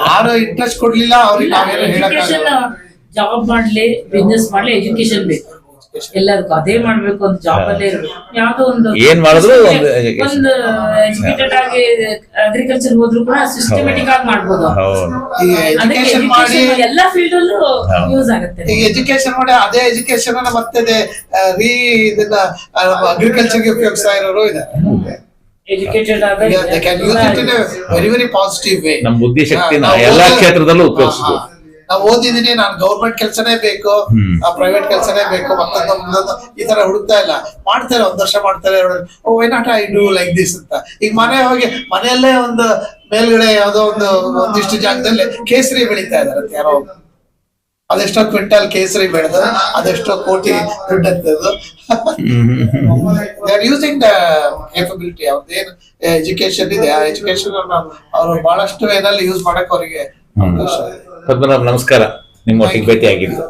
S2: ಯಾರು ಇಂಟ್ರೆಸ್ಟ್ ಕೊಡ್ಲಿಲ್ಲ ಅವ್ರಿಗೆ ನಾವೇನು ಹೇಳಕ್ಕಾಗಲ್ಲ.
S3: ಜಾಬ್ ಮಾಡ್ಲಿ ಬಿಸ್ನೆಸ್ ಮಾಡ್ಲಿ ಎಜುಕೇಶನ್ ಬೇಕು ಎಲ್ಲರಿಗೂ. ಅದೇ ಮಾಡ್ಬೇಕು ಒಂದು ಜಾಬ್ ಅಲ್ಲೇ ಇರ್ಬೇಕು. ಯಾವ್ದೋ ಒಂದು
S1: ಏನ್ ಮಾಡಿದ್ರು ಒಂದು
S3: ಒಂದು ಎಜುಕೇಟೆಡ್ ಆಗಿ ಅಗ್ರಿಕಲ್ಚರ್ ಹೋದ್ರು ಕೂಡ ಸಿಸ್ಟಮೆಟಿಕ್ ಆಗಿ ಮಾಡ್ಬೋದು.
S2: ಈಗ ಎಜುಕೇಶನ್ ಮಾಡಿ
S3: ಎಲ್ಲಾ ಫೀಲ್ಡ್ ಅಲ್ಲೂ ಯೂಸ್ ಆಗುತ್ತೆ.
S2: ಈಗ ಎಜುಕೇಶನ್ ಮಾಡಿ ಅದೇ ಎಜುಕೇಶನ್ ಮತ್ತೆ ಇದನ್ನ ಅಗ್ರಿಕಲ್ಚರ್ಗೆ ಉಪಯೋಗಿಸ್ತಾ ಇರೋರು ಇದ್ದಾರೆ.
S3: ಎಜುಕೇಟೆಡ್ ಆದ
S2: they can use it in a very very positive way.
S1: ನಮ್ಮ ಬುದ್ಧಿಶಕ್ತಿನ ಎಲ್ಲಾ ಕ್ಷೇತ್ರದಲ್ಲೂ ಉಪಯೋಗಿಸಬಹುದು.
S2: ನಾವು ಓದಿದೀನಿ, ನಾನು ಗೌರ್ಮೆಂಟ್ ಕೆಲಸನೇ ಬೇಕು, ಪ್ರೈವೇಟ್ ಕೆಲಸನೇ ಬೇಕು, ಮತ್ತೊಂದು ಈ ತರ ಹುಡುಕ್ತಾ ಇಲ್ಲ. ಮಾಡ್ತಾರೆ, 1 ವರ್ಷ ಮಾಡ್ತಾರೆ, why not I do like this ಅಂತ. ಈಗ ಮನೆಯಲ್ಲೇ ಒಂದು ಮೇಲ್ಗಡೆ ಯಾವ್ದೋ ಒಂದಿಷ್ಟು ಜಾಗದಲ್ಲಿ ಕೇಸರಿ ಬೆಳೀತಾ ಇದಾರೆ ಯಾರೋ. ಅದೆಷ್ಟೋ ಕ್ವಿಂಟಲ್ ಕೇಸರಿ ಬೆಳೆದು ಅದೆಷ್ಟೋ ಕೋಟಿ ದುಡ್ಡಂತದ್ದು. They are using the capability. ಅವ್ರದ್ದೇನು ಎಜುಕೇಶನ್ ಇದೆ, ಆ ಎಜುಕೇಶನ್ ಅವರು ಬಹಳಷ್ಟು ಏನಲ್ಲಿ ಯೂಸ್ ಮಾಡಕ್ ಅವರಿಗೆ ಅವಕಾಶ ಇದೆ.
S1: ಪದ್ಮನಾಭ್ ನಮಸ್ಕಾರ, ನಿಮ್ಮೊಟ್ಟಿಗೆ ಭೇಟಿ ಆಗಿದ್ದು.